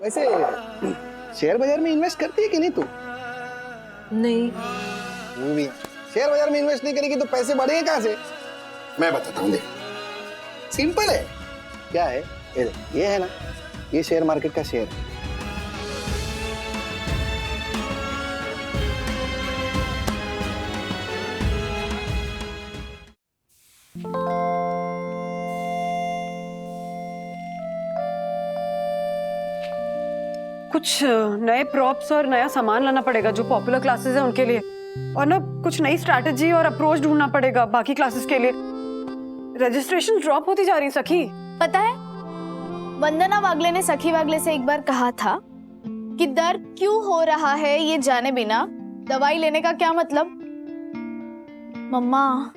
वैसे शेयर बाजार में इन्वेस्ट करती है कि नहीं तू? नहीं। वो भी शेयर बाजार में इन्वेस्ट नहीं करेगी तो पैसे बढ़ेंगे कहाँ से? मैं बताता हूँ, देख सिंपल है। क्या है ये है ना, ये शेयर मार्केट का शेयर है। कुछ नए प्रॉप्स और नया सामान लाना पड़ेगा जो पॉपुलर क्लासेस है उनके लिए, और ना कुछ नई स्ट्रैटेजी और अप्रोच ढूंढना पड़ेगा बाकी क्लासेस के लिए। रजिस्ट्रेशन ड्रॉप होती जा रही है सखी। पता है, वंदना वागले ने सखी वागले से एक बार कहा था कि दर्द क्यों हो रहा है ये जाने बिना दवाई लेने का क्या मतलब। मम्मा,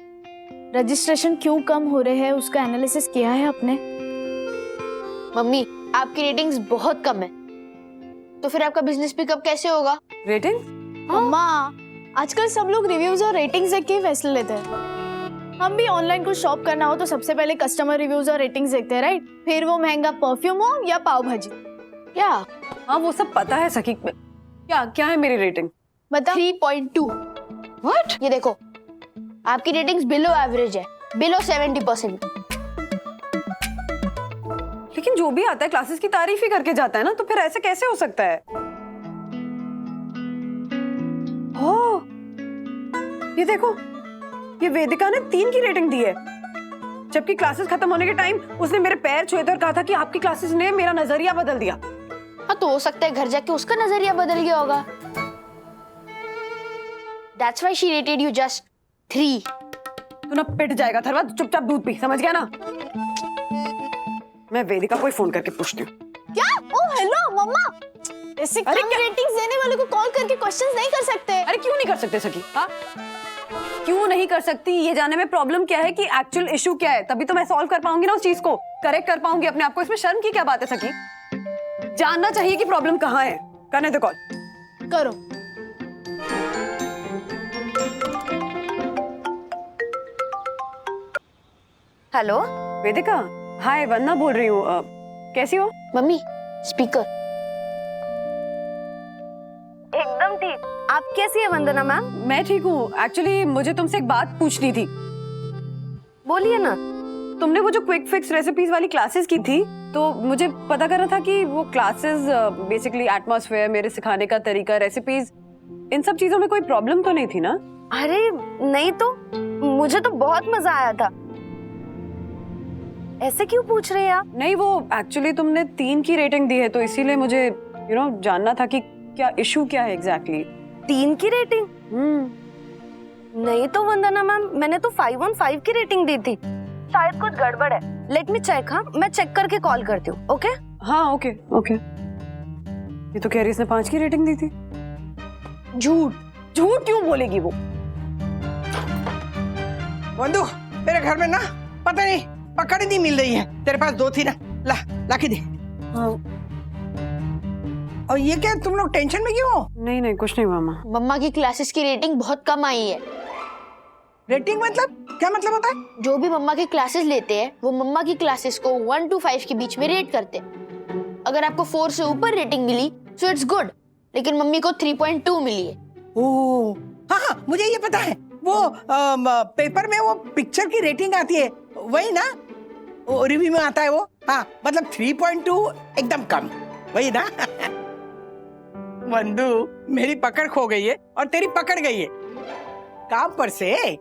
रजिस्ट्रेशन क्यों कम हो रहे हैं उसका एनालिसिस किया है आपने? मम्मी, आपकी रेटिंग्स बहुत कम है, तो फिर आपका बिजनेस पिकअप कैसे होगा? रेटिंग? मम्मा, आजकल सब लोग रिव्यूज और रेटिंग्स देख के ही फैसले लेते हैं। हम भी ऑनलाइन कुछ शॉप करना हो तो सबसे पहले कस्टमर रिव्यूज और रेटिंग्स देखते हैं, राइट? फिर वो महंगा परफ्यूम हो या पाव भाजी। क्या? हाँ वो सब पता है सखी। क्या क्या है मेरी रेटिंग? बता। 3.2। व्हाट? ये देखो, आपकी रेटिंग्स बिलो एवरेज है, बिलो 70%। लेकिन जो भी आता है क्लासेस की तारीफ ही करके जाता है ना, तो फिर ऐसे कैसे हो सकता है? हो, ये देखो, ये वेदिका ने 3 की रेटिंग दी है, जबकि क्लासेस खत्म होने के टाइम उसने मेरे पैर छुए थे और कहा था कि आपकी क्लासेस ने मेरा नजरिया बदल दिया। हाँ, तो हो सकता है घर जाके उसका नजरिया बदल गया होगा। That's why she rated you just 3। तू ना पिट जाएगा थरवा, चुपचाप दूध पी, समझ गया ना? मैं वेदिका को ही फोन करके पूछती हूँ। क्या? ओह हेलो मम्मा, ऐसे अरे कम क्या? रेटिंग्स देने वालों को कॉल करके क्वेश्चंस नहीं कर सकते? अरे क्यों नहीं कर सकते सखी? हाँ, क्यों नहीं कर सकती? ये जानने में प्रॉब्लम क्या है कि एक्चुअल इशू क्या है, तभी तो मैं सॉल्व कर पाऊंगी ना उस चीज को, करेक्ट कर पाऊंगी अपने आप को। इसमें शर्म की क्या बात है सखी? जानना चाहिए कि प्रॉब्लम कहाँ है। करने दो कॉल। करो। हेलो वेदिका, हाय, वंदना बोल रही हूँ। कैसी हो? Mummy, speaker. एकदम ठीक। आप कैसी है वंदना मैम? मैं ठीक हूँ। एक्चुअली मुझे तुमसे एक बात पूछनी थी। बोलिए ना। तुमने वो जो क्विक फिक्स रेसिपीज वाली क्लासेस की थी, तो मुझे पता करना था कि वो क्लासेस बेसिकली एटमॉस्फेयर, मेरे सिखाने का तरीका, रेसिपीज, इन सब चीजों में कोई प्रॉब्लम तो नहीं थी ना? अरे नहीं तो, मुझे तो बहुत मजा आया था। ऐसे क्यों पूछ रहे हैं आप? नहीं, वो एक्चुअली तुमने 3 की रेटिंग दी है, तो इसीलिए मुझे जानना था कि क्या इशू क्या है एग्जैक्टली। 3 की रेटिंग? नहीं तो वंदना मैम, मैंने तो 5/5 की रेटिंग दी थी। शायद कुछ गड़बड़ है। Let me check. हाँ, मैं चेक करके कॉल करती हूँ। ओके? हाँ ओके ओके। ये तो कह रही इसने 5 की रेटिंग दी थी। झूठ झूठ क्यों बोलेगी वो? वंदू, मेरे घर में ना पता नहीं पकड़ नहीं मिल रही है। तेरे पास 2 थी ना, ला के दे। हाँ। और ये क्या, तुम लोग टेंशन में क्यों हो? नहीं नहीं, कुछ नहीं मामा। मम्मा की क्लासेस की रेटिंग बहुत कम आई है। रेटिंग मतलब क्या मतलब होता है? जो भी मम्मा की क्लासेस लेते हैं, वो मम्मा की क्लासेस को 1 to 5 के बीच में रेट करते हैं। अगर आपको 4 से ऊपर रेटिंग मिली so इट्स गुड, लेकिन मम्मी को 3.2 मिली है। ओह हाँ, मुझे ये पता है। वो पेपर में वो पिक्चर की रेटिंग आती है, वही ना? रिव्यू में आता है वो। हाँ, मतलब 3.2 एकदम कम, वही ना? वंदू, मेरी पकड़ खो गई है और तेरी पकड़ गई है काम पर से।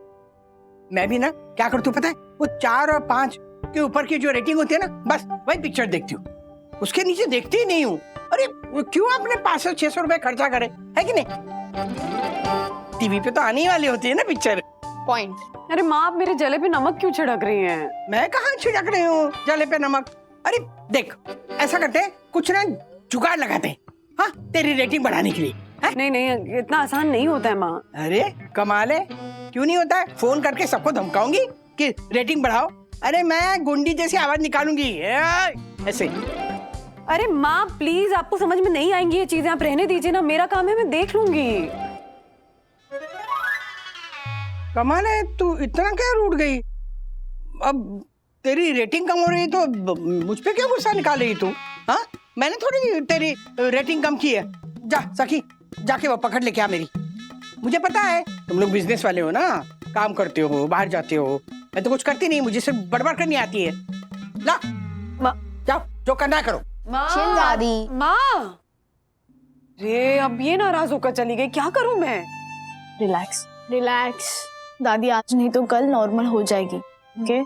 मैं भी ना क्या करती हूँ पता है? वो 4 और 5 के ऊपर की जो रेटिंग होती है ना, बस वही पिक्चर देखती हूँ, उसके नीचे देखती ही नहीं हूँ। अरे क्यों अपने 500-600 रुपए खर्चा करे, है कि नहीं? टीवी पे तो आने ही वाली होती है ना पिक्चर। पॉइंट। अरे माँ, आप मेरे जले पे नमक क्यों छिड़क रही हैं? मैं कहाँ छिड़क रही हूँ जले पे नमक? अरे देख, ऐसा करते हैं, कुछ ना जुगाड़ लगाते हैं, हाँ, तेरी रेटिंग बढ़ाने के लिए। नहीं नहीं, इतना आसान नहीं होता है माँ। अरे कमाल है, क्यों नहीं होता है? फोन करके सबको धमकाऊंगी कि रेटिंग बढ़ाओ। अरे मैं गुंडी जैसी आवाज निकालूंगी ऐसे। अरे माँ प्लीज, आपको समझ में नहीं आएंगी ये चीजें, आप रहने दीजिए ना, मेरा काम है, मैं देख लूंगी। कमाल है, तू इतना क्या रूठ गई? अब तेरी रेटिंग कम हो रही तो मुझ पे क्यों गुस्सा निकाल रही तू? हाँ, मैंने थोड़ी तेरी रेटिंग कम की है। जा सखी, जाके वो पकड़ लेके आ मेरी। मुझे पता है तुम लोग बिजनेस वाले हो ना, काम करते हो, बाहर जाते हो। मैं तो कुछ करती नहीं, मुझे सिर्फ बड़बड़ करनी आती है। ला, जाओ, जो करना है करो। चिल दादी। माँ, रे अब ये नाराज होकर चली गई, क्या करूं मैं? रिलैक्स रिलैक्स दादी, आज नहीं तो कल नॉर्मल हो जाएगी। ओके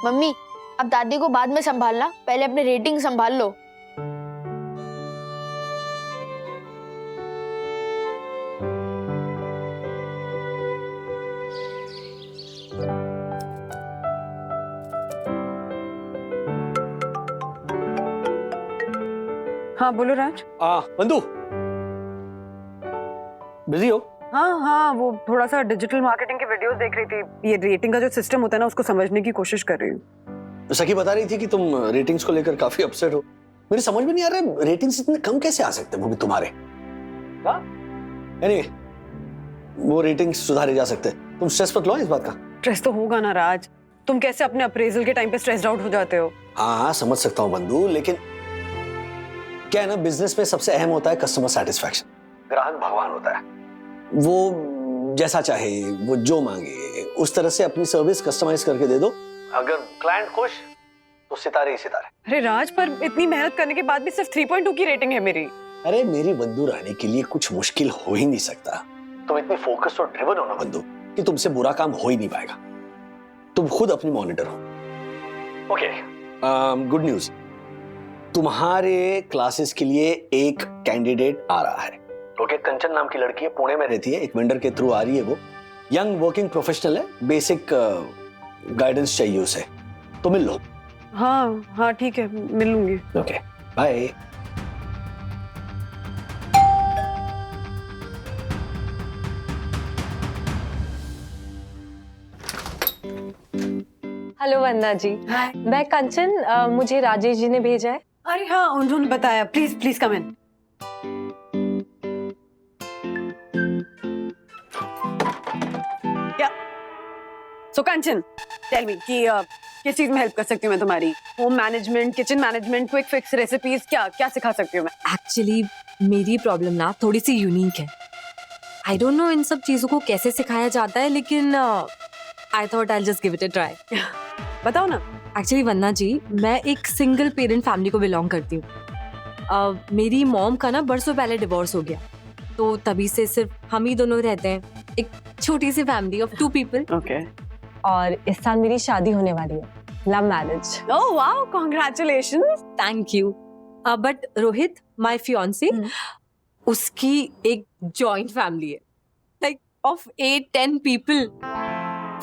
मम्मी, अब दादी को बाद में संभालना, पहले अपनी रेटिंग संभाल लो। हाँ बोलो राज। बंधु, बिजी हो? हाँ हाँ, वो थोड़ा सा डिजिटल मार्केटिंग के वीडियोस देख रही थी। ये रेटिंग का जो सिस्टम होता है ना, उसको समझने की कोशिश कर रही हूँ। सखी बता रही थी कि तुम रेटिंग्स को लेकर काफी अपसेट हो। मेरी समझ में नहीं आ रहा है रेटिंग्स इतने कम कैसे आ सकते हैं, वो भी तुम्हारे। एनीवे, वो रेटिंग्स सुधारे जा सकते हैं। तुम स्ट्रेस मत लो इस बात का। स्ट्रेस तो होगा ना राज, तुम कैसे अपने अप्रेजल के टाइम पे स्ट्रेस्ड आउट हो जाते हो? हाँ, समझ सकता हूँ बंधु, लेकिन क्या है ना, बिजनेस में सबसे अहम होता है कस्टमर सेटिस्फैक्शन। ग्राहक भगवान होता है, वो जैसा चाहे, वो जो मांगे उस तरह से अपनी सर्विस कस्टमाइज करके दे दो। अगर क्लाइंट खुश तो सितारे ही सितारे। अरे राज, पर इतनी मेहनत करने के बाद भी सिर्फ 3.2 की रेटिंग है मेरी। अरे मेरी बंधु रानी के लिए कुछ मुश्किल हो ही नहीं सकता। तुम इतनी फोकस्ड और ड्रिवन हो ना बंधु, कि तुमसे बुरा काम हो ही नहीं पाएगा। तुम खुद अपनी मॉनिटर हो। ओके, गुड न्यूज, तुम्हारे क्लासेस के लिए एक कैंडिडेट आ रहा है। ओके, कंचन नाम की लड़की है, पुणे में रहती है, एक वेंडर के थ्रू आ रही है। वो यंग वर्किंग प्रोफेशनल है, बेसिक गाइडेंस चाहिए उसे, तो मिल लो। हाँ हाँ ठीक है, मिल लूंगी। Okay, bye. Hello Vandana ji. मैं कंचन, मुझे राजेश जी ने भेजा है। अरे हाँ, उन्होंने बताया। प्लीज प्लीज कम इन। क्या? सो कंचन, टेल मी कि किस चीज में हेल्प कर सकती हूँ मैं तुम्हारी? Home management, kitchen management, quick fix recipes, क्या क्या सिखा सकती हूँ मैं? एक्चुअली मेरी प्रॉब्लम ना थोड़ी सी यूनिक है। आई डोंट नो इन सब चीजों को कैसे सिखाया जाता है, लेकिन I thought I just give it a try. बताओ ना। एक्चुअली वंदना जी, मैं एक सिंगल पेरेंट फैमिली को बिलोंग करती हूँ। मेरी मॉम का ना बरसों पहले डिवोर्स हो गया, तो तभी से सिर्फ हम ही दोनों रहते हैं, एक छोटी सी फैमिली ऑफ 2 पीपल। ओके। और इस साल मेरी शादी होने वाली है, love marriage. Oh wow, congratulations. Thank you. But Rohit, my fiance, उसकी एक जॉइंट फैमिली है, like of 8-10 people,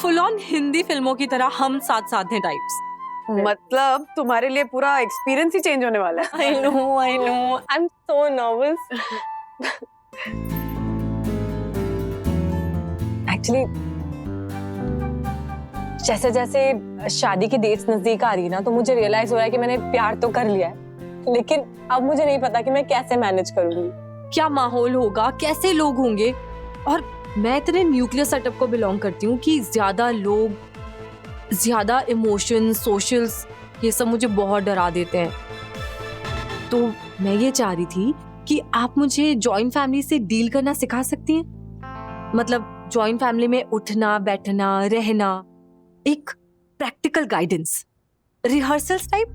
full on Hindi फिल्मों की तरह हम साथ साथ हैं टाइप्स। मतलब तुम्हारे लिए पूरा एक्सपीरियंस ही चेंज होने वाला है। I know, I am so nervous. Actually जैसे जैसे शादी की डेट्स नजदीक आ रही है ना, तो मुझे रियलाइज हो रहा है कि मैंने प्यार तो कर लिया है, लेकिन अब मुझे नहीं पता कि मैं कैसे मैनेज करूंगी। क्या माहौल होगा, कैसे लोग होंगे। और मैं इतने न्यूक्लियर सेटअप को बिलोंग करती हूँ कि ज्यादा लोग, ज्यादा इमोशंस, सोशल्स, ये सब मुझे बहुत डरा देते हैं। तो मैं ये चाह रही थी कि आप मुझे जॉइंट फैमिली से डील करना सिखा सकती हैं। मतलब जॉइंट फैमिली में उठना, बैठना, रहना, एक प्रैक्टिकल गाइडेंस, रिहर्सल्स टाइप।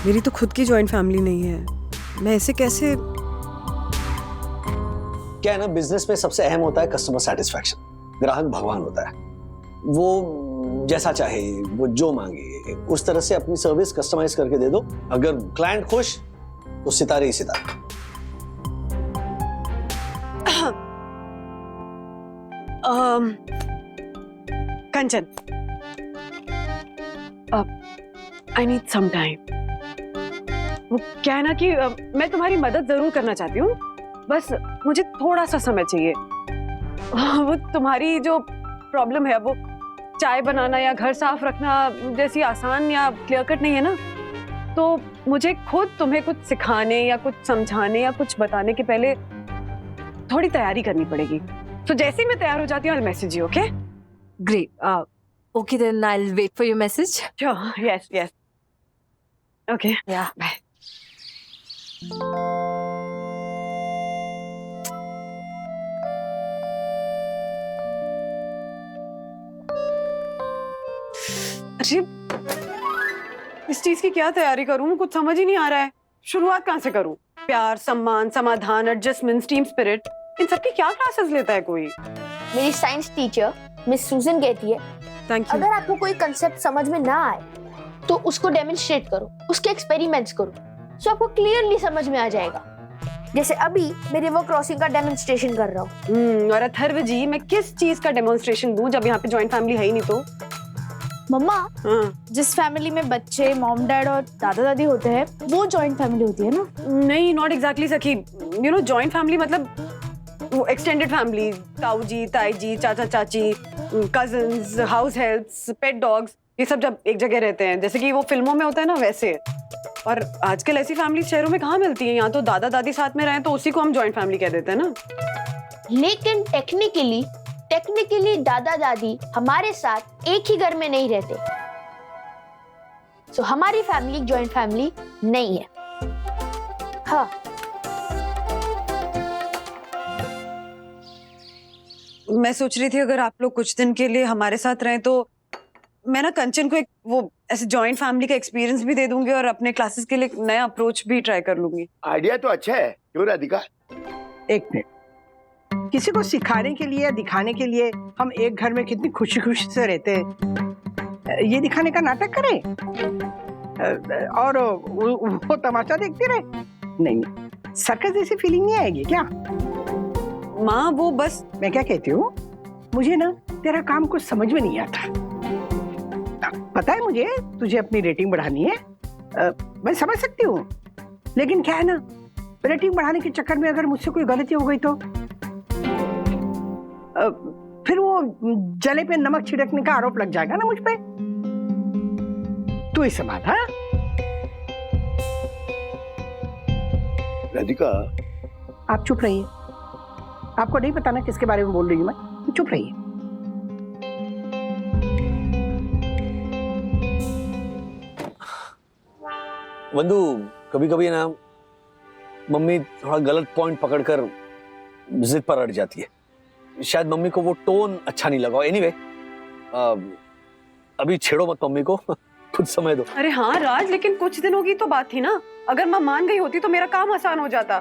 मेरी तो खुद की जॉइंट फैमिली नहीं है, मैं इसे कैसे? क्या है ना, बिजनेस में सबसे अहम होता है कस्टमर सेटिस्फैक्शन। ग्राहक भगवान होता है, वो जैसा चाहे, वो जो मांगे उस तरह से अपनी सर्विस कस्टमाइज करके दे दो। अगर क्लाइंट खुश तो सितारे ही सितारे। कंचन, आई नीड सम टाइम। वो क्या है ना कि मैं तुम्हारी मदद जरूर करना चाहती हूँ, बस मुझे थोड़ा सा समय चाहिए। वो तुम्हारी जो प्रॉब्लम है, वो चाय बनाना या घर साफ रखना जैसी आसान या क्लियर कट नहीं है ना, तो मुझे खुद तुम्हें कुछ सिखाने या कुछ समझाने या कुछ बताने के पहले थोड़ी तैयारी करनी पड़ेगी। तो जैसे ही मैं तैयार हो जाती हूँ, I'll message you, okay? Great. Okay, then I'll wait for your message. Sure. Yes, yes. Okay. Yeah. Bye. अरे इस चीज की क्या तैयारी करूं, कुछ समझ ही नहीं आ रहा है। शुरुआत कहाँ से करूं? प्यार, सम्मान, समाधान, एडजस्टमेंट, टीम स्पिरिट, इन सब की क्या क्लासेस लेता है कोई? मेरी साइंस टीचर मिस सूजन कहती है, थैंक यू। अगर आपको कोई कंसेप्ट समझ में ना आए तो उसको डेमोन्स्ट्रेट करो, उसके एक्सपेरिमेंट्स करो, तो आपको क्लियरली समझ में आ जाएगा। जैसे अभी मैं रिवर क्रॉसिंग का डेमोन्स्ट्रेशन कर रहा हूँ। और अथर्व जी, मैं किस चीज का डेमोन्स्ट्रेशन दूं जब यहाँ पे जॉइंट फैमिली है ही नहीं तो? मम्मा, हाँ। जिस फैमिली में बच्चे, मॉम डैड और दादा दादी होते हैं, वो जॉइंट फैमिली होती है ना? नहीं, नॉट एग्जैक्टली सखी। यू नो, जॉइंट फैमिली मतलब वो एक्सटेंडेड फैमिली, ताऊ जी, ताई जी, चाचा चाची, कजिन्स, हाउस हेल्प्स, पेट डॉग्स, ये सब जब एक जगह रहते हैं, जैसे कि वो फिल्मों में होता है ना, वैसे। और आजकल ऐसी फैमिली शहरों में कहाँ मिलती है? यहाँ तो दादा दादी साथ में रहें तो उसी को हम जॉइंट फैमिली कह देते हैं ना। लेकिन टेक्निकली दादा दादी हमारे साथ एक ही घर में नहीं रहते, तो हमारी फैमिली जॉइंट फैमिली नहीं है। हाँ, मैं सोच रही थी अगर आप लोग कुछ दिन के लिए हमारे साथ रहें तो मैं ना कंचन को एक वो ऐसे जॉइंट फैमिली का एक्सपीरियंस भी दे दूंगी और अपने क्लासेस के लिए एक नया अप्रोच भी ट्राई कर लूंगी। आइडिया तो अच्छा है, क्यों राधिका? एक मिनट, किसी को सिखाने के लिए, दिखाने के लिए हम एक घर में कितनी खुशी खुशी से रहते हैं, ये दिखाने का नाटक करें और वो तमाशा देखते रहे? नहीं, सर्कस जैसी फीलिंग नहीं आएगी क्या? माँ वो बस मैं क्या कहती हूँ, मुझे ना तेरा काम कुछ समझ में नहीं आता। पता है मुझे तुझे अपनी रेटिंग बढ़ानी है, मैं समझ सकती हूँ, लेकिन क्या है ना, रेटिंग बढ़ाने के चक्कर में अगर मुझसे कोई गलती हो गई तो फिर वो जले पे नमक छिड़कने का आरोप लग जाएगा ना मुझ पे। तू ही संभाल। हाँ राधिका, आप चुप रहिए, आपको नहीं पता ना किसके बारे में बोल रही हूँ मैं, तो चुप रहिए। वंदु, कभी कभी ना मम्मी थोड़ा गलत पॉइंट पकड़कर जिद पर अड़ जाती है। शायद मम्मी को वो टोन अच्छा नहीं लगा। एनीवे, अभी छेड़ो मत मम्मी को, कुछ समय दो। अरे हाँ राज, लेकिन कुछ दिनों की तो बात थी ना। अगर मैं मान गई होती तो मेरा काम आसान हो जाता।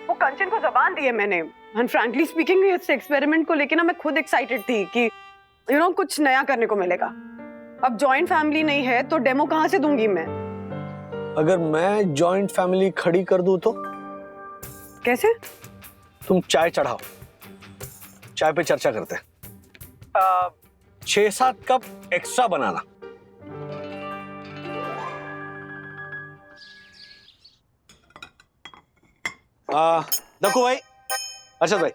वो कंचन को जबान दी है मैंने, एंड फ्रैंकली स्पीकिंग इस एक्सपेरिमेंट को लेके ना मैं खुद एक्साइटेड थी कि यू नो कुछ नया करने को मिलेगा। अब जॉइंट फैमिली नहीं है तो डेमो कहाँ से दूंगी मैं? अगर मैं जॉइंट फैमिली खड़ी कर दूं तो? कैसे? तुम चाय चढ़ाओ, चाय पे चर्चा करते हैं। 6-7 कप एक्स्ट्रा बनाना। देखो भाई, अर्षद भाई,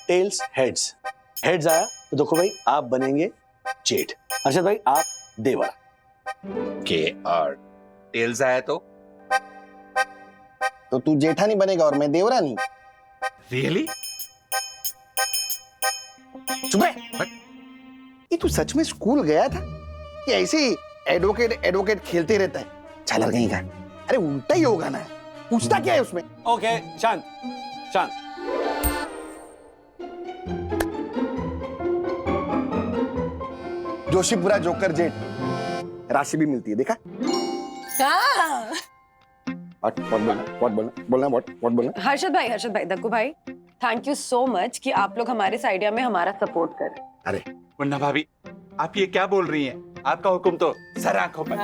टेल्स हेड्स, हेड्स आया तो देखो भाई आप बनेंगे जेठ, अर्षद भाई आप देवर। के और टेल्स आया तो तू जेठानी बनेगा और मैं देवरानी। रियली? चुप रह। ये तू सच में स्कूल गया था कि ऐसे ही एडवोकेट खेलते रहता है? चालर कहीं का। अरे उल्टा ही होगा ना, पूछता क्या है उसमें? ओके, शांत शांत। जोशीपुरा जोकर जेठ, राशि भी मिलती है, देखा? बोलना। हर्षद भाई, दक्कू भाई, थैंक यू सो मच कि आप लोग हमारे इस आइडिया में हमारा सपोर्ट करें। अरे मुन्ना भाभी, आप ये क्या बोल रही हैं? आपका हुक्म तो सर आंखों पर।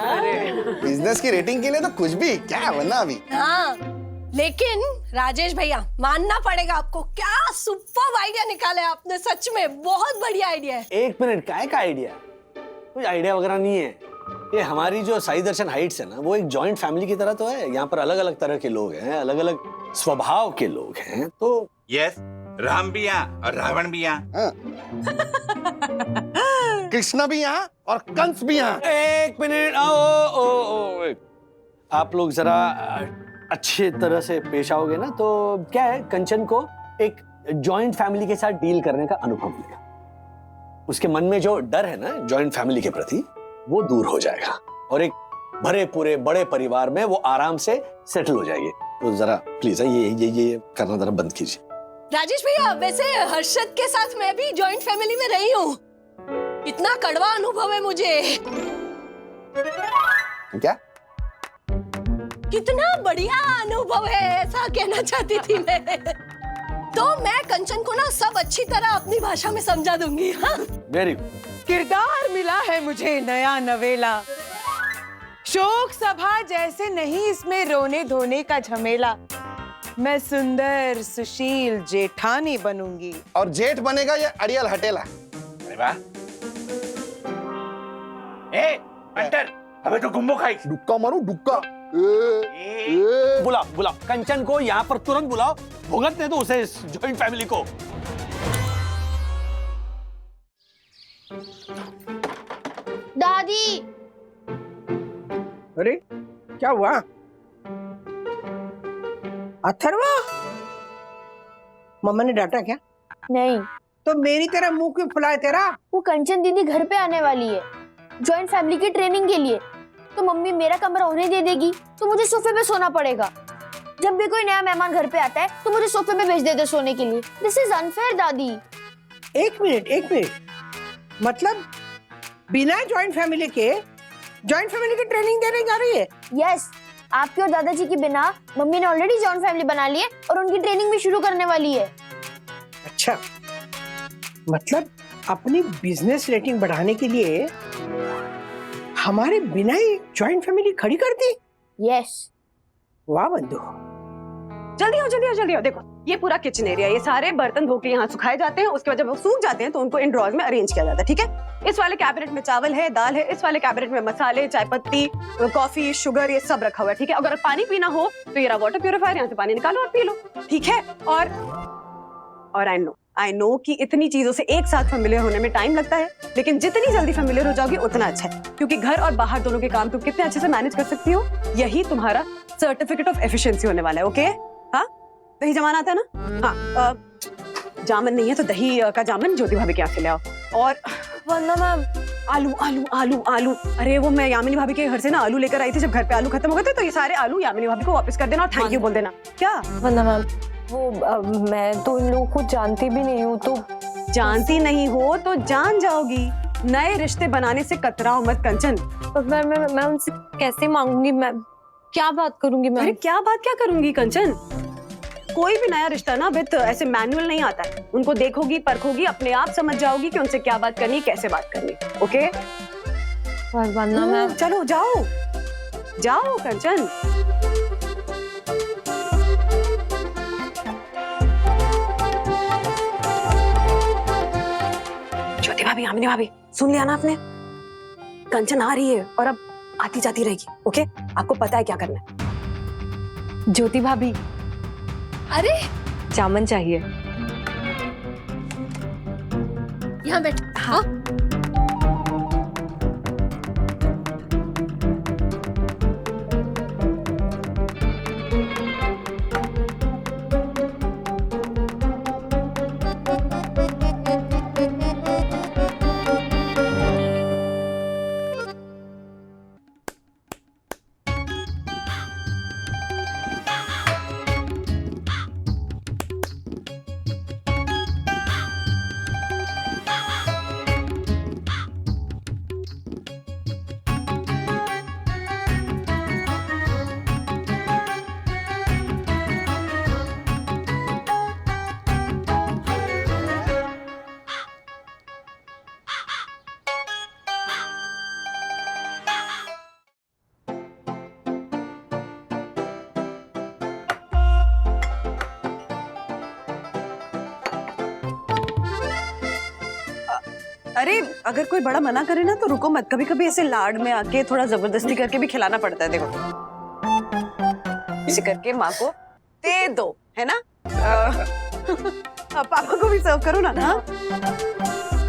बिजनेस की रेटिंग के लिए तो कुछ भी क्या वरना अभी। हाँ, लेकिन राजेश भैया मानना पड़ेगा आपको, क्या सुपर आइडिया निकाला है आपने, सच में बहुत बढ़िया आइडिया है। 1 मिनट, काय का आइडिया? कोई आइडिया वगैरह नहीं है। ये हमारी जो साई दर्शन हाइट्स है ना, वो एक जॉइंट फैमिली की तरह तो है। यहाँ पर अलग अलग तरह के लोग हैं, अलग अलग स्वभाव के लोग हैं। तो यस, राम भी यहाँ और रावण भी यहाँ। कृष्णा भी यहाँ और कंस भी यहाँ। 1 मिनट, आप लोग जरा अच्छे तरह से पेश आओगे ना तो क्या है, कंचन को एक जॉइंट फैमिली के साथ डील करने का अनुभव लिया। उसके मन में जो डर है ना जॉइंट फैमिली के प्रति, वो दूर हो जाएगा और एक भरे पूरे बड़े परिवार में वो आराम से सेटल हो जाएगी। तो जरा प्लीज ये करना जरा बंद कीजिए। राजेश भैया, वैसे हर्षद के साथ मैं भी जॉइंट फैमिली में रही हूँ। इतना कड़वा अनुभव है मुझे। क्या? कितना बढ़िया अनुभव है, ऐसा कहना चाहती थी मैं। तो मैं कंचन को ना सब अच्छी तरह अपनी भाषा में समझा दूंगी। हाँ? Very good. किरदार मिला है मुझे नया नवेला, शोक सभा जैसे नहीं इसमें रोने धोने का झमेला। मैं सुंदर सुशील जेठानी बनूंगी। और जेठ बनेगा या अड़ियल हटेला? अरे वाह। ए पंटर, अबे तो गुम्बो खाई। डुक्का मारू डुक्का। बुलाओ कंचन को यहाँ पर तुरंत बुलाओ, भुगतने दो उसे इस जॉइंट फैमिली को। दादी, अरे क्या हुआ? अथर्वा, मम्मा ने डांटा क्या? नहीं, तो मेरी तरह मुंह क्यों फुलाए तेरा? वो कंचन दीदी घर पे आने वाली है जॉइंट फैमिली की ट्रेनिंग के लिए, तो मम्मी मेरा कमरा उन्हें दे देगी, तो मुझे सोफे पे सोना पड़ेगा। जब भी कोई नया मेहमान घर पे आता है तो मुझे सोफे पे भेज देते सोने के लिए। दिस इज अनफेयर दादी। एक मिनट, मतलब बिना जॉइंट फैमिली के जॉइंट फैमिली की ट्रेनिंग देने जा रही है? यस, आपके और दादाजी के बिना मम्मी ने ऑलरेडी जॉइंट फैमिली बना ली है और उनकी ट्रेनिंग भी शुरू करने वाली है। अच्छा, मतलब अपनी बिजनेस रेटिंग बढ़ाने के लिए हमारे बिना ही जॉइंट फैमिली खड़ी कर दी? यस। वाह बंधु। जल्दी आओ। देखो, ये पूरा किचन एरिया, ये सारे बर्तन धो के यहाँ सुखाए जाते हैं। उसके बाद जब वो सूख जाते हैं तो उनको इन ड्रॉर्स में अरेंज किया जाता है। ठीक है, इस वाले कैबिनेट में चावल है, दाल है, इस वाले कैबिनेट में मसाले, चाय पत्ती, कॉफी, शुगर, ये सब रखा हुआ है। ठीक है, अगर पानी पीना हो तो ये रहा वाटर प्यूरिफायर, यहाँ से पानी निकालो और पी लो। ठीक है, और आई नो कि इतनी चीजों से एक साथ फेमिलियर होने में टाइम लगता है, लेकिन जितनी जल्दी फेमिलियर हो जाओगे उतना अच्छा है, क्योंकि घर और बाहर दोनों के काम तुम कितने अच्छे से मैनेज कर सकती हो, यही तुम्हारा सर्टिफिकेट ऑफ एफिशिएंसी होने वाला है। ओके? हाँ, दही जमाना आता है ना? हाँ, जामन नहीं है तो दही का जामन ज्योति भाभी के यहाँ से ले आओ। और वरना मैम आलू, अरे वो मैं यामिनी भाभी के घर से ना आलू लेकर आई थी। जब घर पे आलू खत्म हो गए थे तो ये सारे आलू यामिनी भाभी को वापस कर देना और थैंक यू बोल देना। क्या? वरना मैम, वो मैं तो इन लोगों को जानती भी नहीं हूँ। तो जानती नहीं हो तो जान जाओगी। नए रिश्ते बनाने से कतराओ मत कंचन। मैं उनसे कैसे मांगूंगी? मैं क्या बात करूंगी? मैं अरे क्या करूंगी कंचन? कोई भी नया रिश्ता ना विद ऐसे मैनुअल नहीं आता है। उनको देखोगी, परखोगी, अपने आप समझ जाओगी कि उनसे क्या बात करनी, कैसे बात करनी। ओके? वरना मैम, चलो जाओ कंचन। ज्योति भाभी, यामिनी भाभी, सुन लिया ना आपने? कंचन आ रही है और अब आती जाती रहेगी। ओके? आपको पता है क्या करना है। ज्योति भाभी, अरे जामन चाहिए। यहाँ बैठ। हाँ? अरे अगर कोई बड़ा मना करे ना तो रुको मत। कभी कभी ऐसे लाड में आके थोड़ा जबरदस्ती करके भी खिलाना पड़ता है। देखो, इसे करके माँ को दे दो, है ना? पापा को भी सर्व करो ना। हाँ?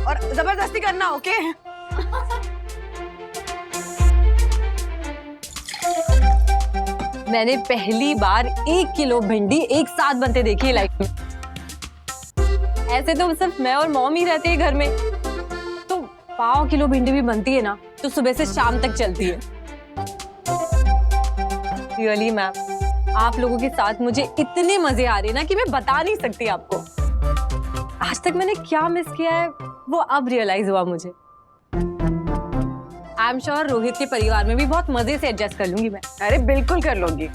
और जबरदस्ती करना। ओके? मैंने पहली बार 1 किलो भिंडी एक साथ बनते देखी है लाइफ में। ऐसे तो सिर्फ मैं और मॉम ही रहते हैं घर में, तो 5 किलो भिंडी भी बनती है ना तो सुबह से शाम तक चलती है। रियली मैम, आप लोगों के साथ मुझे इतने मजे आ रहे हैं ना कि मैं बता नहीं सकती आपको। आज तक मैंने क्या मिस किया है वो अब रियलाइज हुआ मुझे। आई एम श्योर रोहित के परिवार में भी बहुत मजे से एडजस्ट कर लूंगी मैं। अरे बिल्कुल कर लूंगी।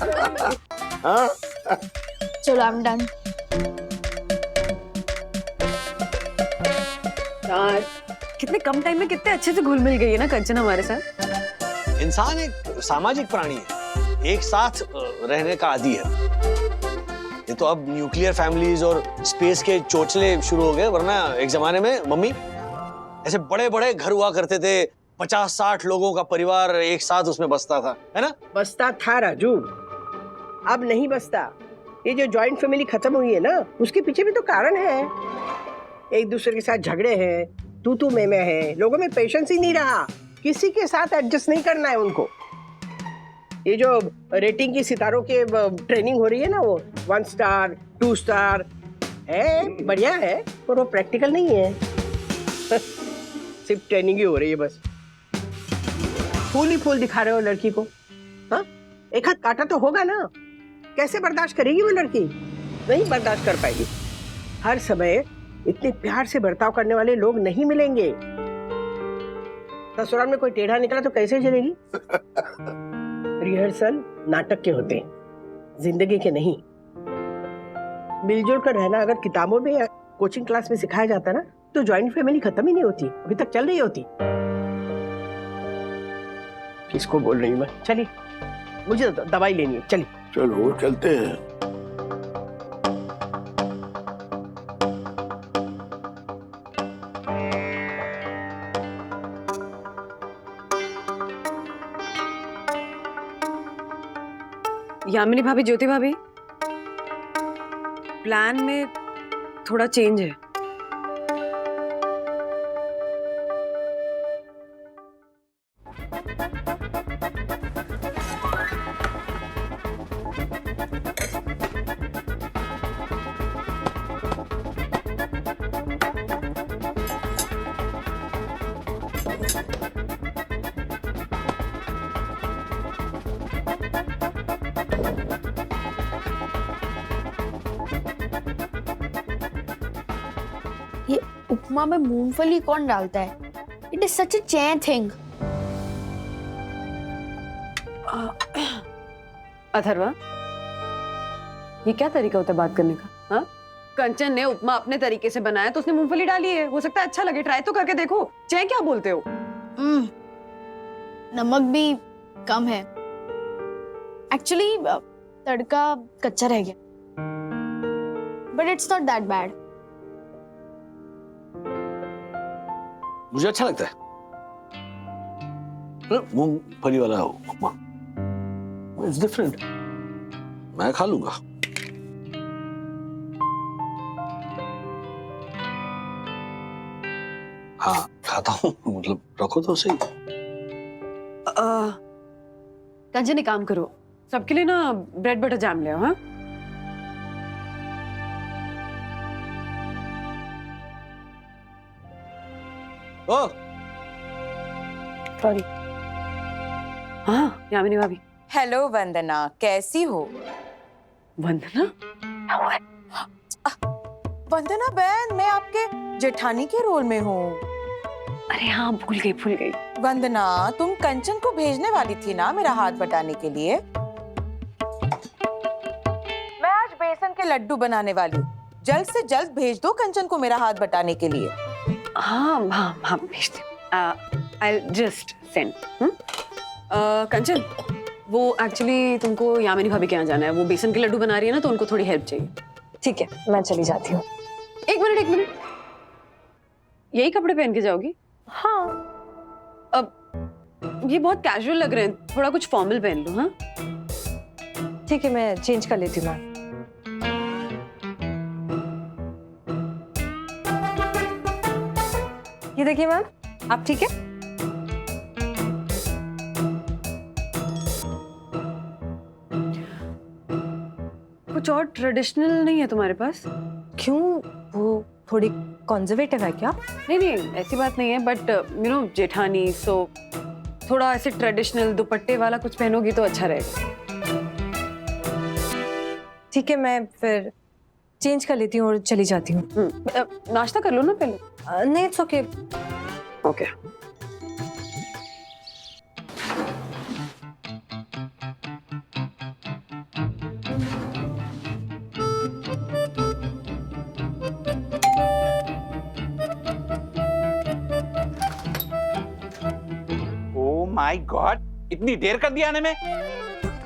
चलो आई एम डन। यार कितने कम टाइम में कितने अच्छे से घुल मिल गई है ना कंचन हमारे साथ। इंसान एक सामाजिक प्राणी है, एक साथ रहने का आदी है। ये तो अब न्यूक्लियर फैमिलीज और स्पेस के चोचले शुरू हो गए, वरना एक जमाने में मम्मी ऐसे बड़े बड़े घर हुआ करते थे, 50-60 लोगों का परिवार एक साथ उसमें बसता था, है ना? बसता था राजू, अब नहीं बसता। ये जो जॉइंट फैमिली खत्म हुई है ना, उसके पीछे भी तो कारण है। एक दूसरे के साथ झगड़े हैं, तू मैं है, लोगों में पेशेंस ही नहीं रहा, किसी के साथ एडजस्ट नहीं करना है उनको। ये जो रेटिंग की सितारों के ट्रेनिंग हो रही है ना, वो 1 स्टार 2 स्टार है, बढ़िया है, पर वो प्रैक्टिकल नहीं है। सिर्फ ट्रेनिंग ही हो रही है बस। फूल ही फूल दिखा रहे हो लड़की को। हाँ, एक हाथ काटा तो होगा ना, कैसे बर्दाश्त करेगी वो लड़की? नहीं बर्दाश्त कर पाएगी। हर समय इतने प्यार से बर्ताव करने वाले लोग नहीं मिलेंगे। ससुराल में कोई टेढ़ा निकला तो कैसे चलेगी? रिहर्सल नाटक के होते हैं, जिंदगी के नहीं। मिलजुल कर रहना अगर किताबों में या कोचिंग क्लास में सिखाया जाता ना, तो जॉइंट फैमिली खत्म ही नहीं होती, अभी तक चल रही होती। किसको बोल रही हूँ मैं? चलिए, मुझे दवाई लेनी है, चलिए। चलो चलते हैं। यामिनी भाभी, ज्योति भाभी, प्लान में थोड़ा चेंज है। ये उपमा में मूंगफली कौन डालता है? It is such a chain thing. Atharva, ये क्या तरीका होता है बात करने का? हाँ, कंचन ने उपमा अपने तरीके से बनाया तो उसने मूंगफली डाली है, हो सकता है अच्छा लगे, ट्राई तो करके देखो। चाहे क्या बोलते हो? नमक भी कम है। एक्चुअली तड़का कच्चा रह गया, but it's not that bad. मुझे अच्छा लगता है मूंगफली वाला उपमा, इट्स डिफरेंट, मैं खा लूंगा। हाँ खाता हूँ, मतलब रखो तो सही। कंचन एक काम करो, सबके लिए ना ब्रेड बटर जैम ले आओ। हाँ, ओ सॉरी। हाँ यामिनी भाभी। हेलो वंदना, कैसी हो? वंदना? वंदना बहन, मैं आपके जेठानी के रोल में हूँ। अरे हाँ, भूल गई। वंदना, तुम कंचन को भेजने वाली थी ना मेरा हाथ बटाने के लिए? मैं आज बेसन के लड्डू बनाने वाली हूँ, जल्द से जल्द भेज दो कंचन को मेरा हाथ बटाने के लिए। हाँ भेजती हूँ। I'll just send. कंचन, वो एक्चुअली तुमको यामिनी भाभी के यहाँ जाना है, वो बेसन के लड्डू बना रही है ना, तो उनको थोड़ी हेल्प चाहिए। ठीक है, मैं चली जाती हूँ। एक मिनट, यही कपड़े पहन के जाओगी? हाँ। अब ये बहुत कैजुअल लग रहे हैं, थोड़ा कुछ फॉर्मल पहन लो। हाँ ठीक है, मैं चेंज कर लेती हूँ मैम। ये देखिए मैम, आप ठीक है? कुछ और ट्रेडिशनल नहीं है तुम्हारे पास? क्यों, वो थोड़ी कंजर्वेटिव है क्या? नहीं नहीं ऐसी बात नहीं है, बट यू नो जेठानी, सो थोड़ा ऐसे ट्रेडिशनल दुपट्टे वाला कुछ पहनोगी तो अच्छा रहेगा। ठीक है, मैं फिर चेंज कर लेती हूँ और चली जाती हूँ। नाश्ता कर लो ना पहले। नहीं, it's okay. Okay. Oh my God, इतनी देर कर दिया आने में?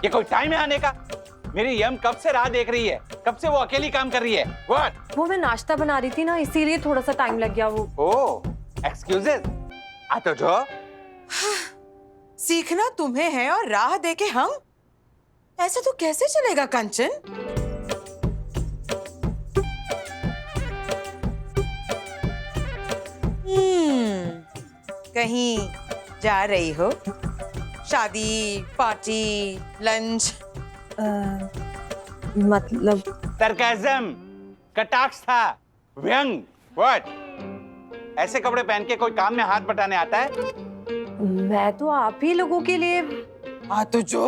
ये कोई टाइम है आने का? मेरी यम कब से राह देख रही है, कब से वो अकेली काम कर रही है। व्हाट? वो मैं नाश्ता बना रही थी ना, इसीलिए थोड़ा सा टाइम लग गया। वो ओह एक्सक्यूजेस। आ तो जो सीखना तुम्हें है और राह देके हम? ऐसे तो कैसे चलेगा कंचन? कहीं जा रही हो? शादी, पार्टी, लंच? मतलब सरकाज़म, कटाक्ष था, व्यंग। व्हाट? ऐसे कपड़े पहन के कोई काम में हाथ बटाने आता है? मैं तो आप ही लोगों के लिए। हाँ तो जो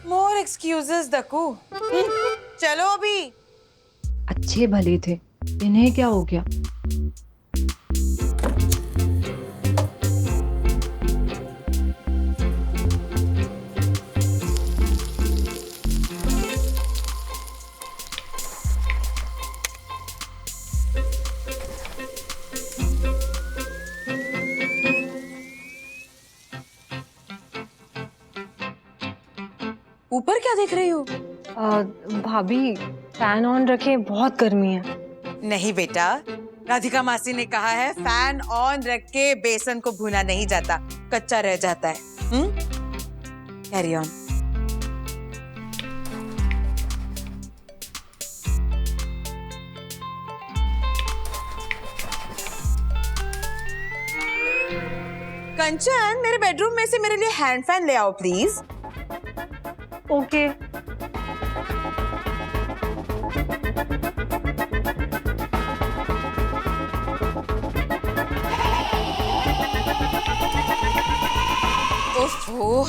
मोर एक्सक्यूजेस दकू। चलो अभी। अच्छे भले थे, इन्हें क्या हो गया? ऊपर क्या देख रही हो? भाभी फैन ऑन रखे, बहुत गर्मी है। नहीं बेटा, राधिका मासी ने कहा है फैन ऑन रख के बेसन को भूना नहीं जाता, कच्चा रह जाता है। Carry on. कंचन, मेरे बेडरूम में से मेरे लिए हैंड फैन ले आओ प्लीज। ओके। ओफो,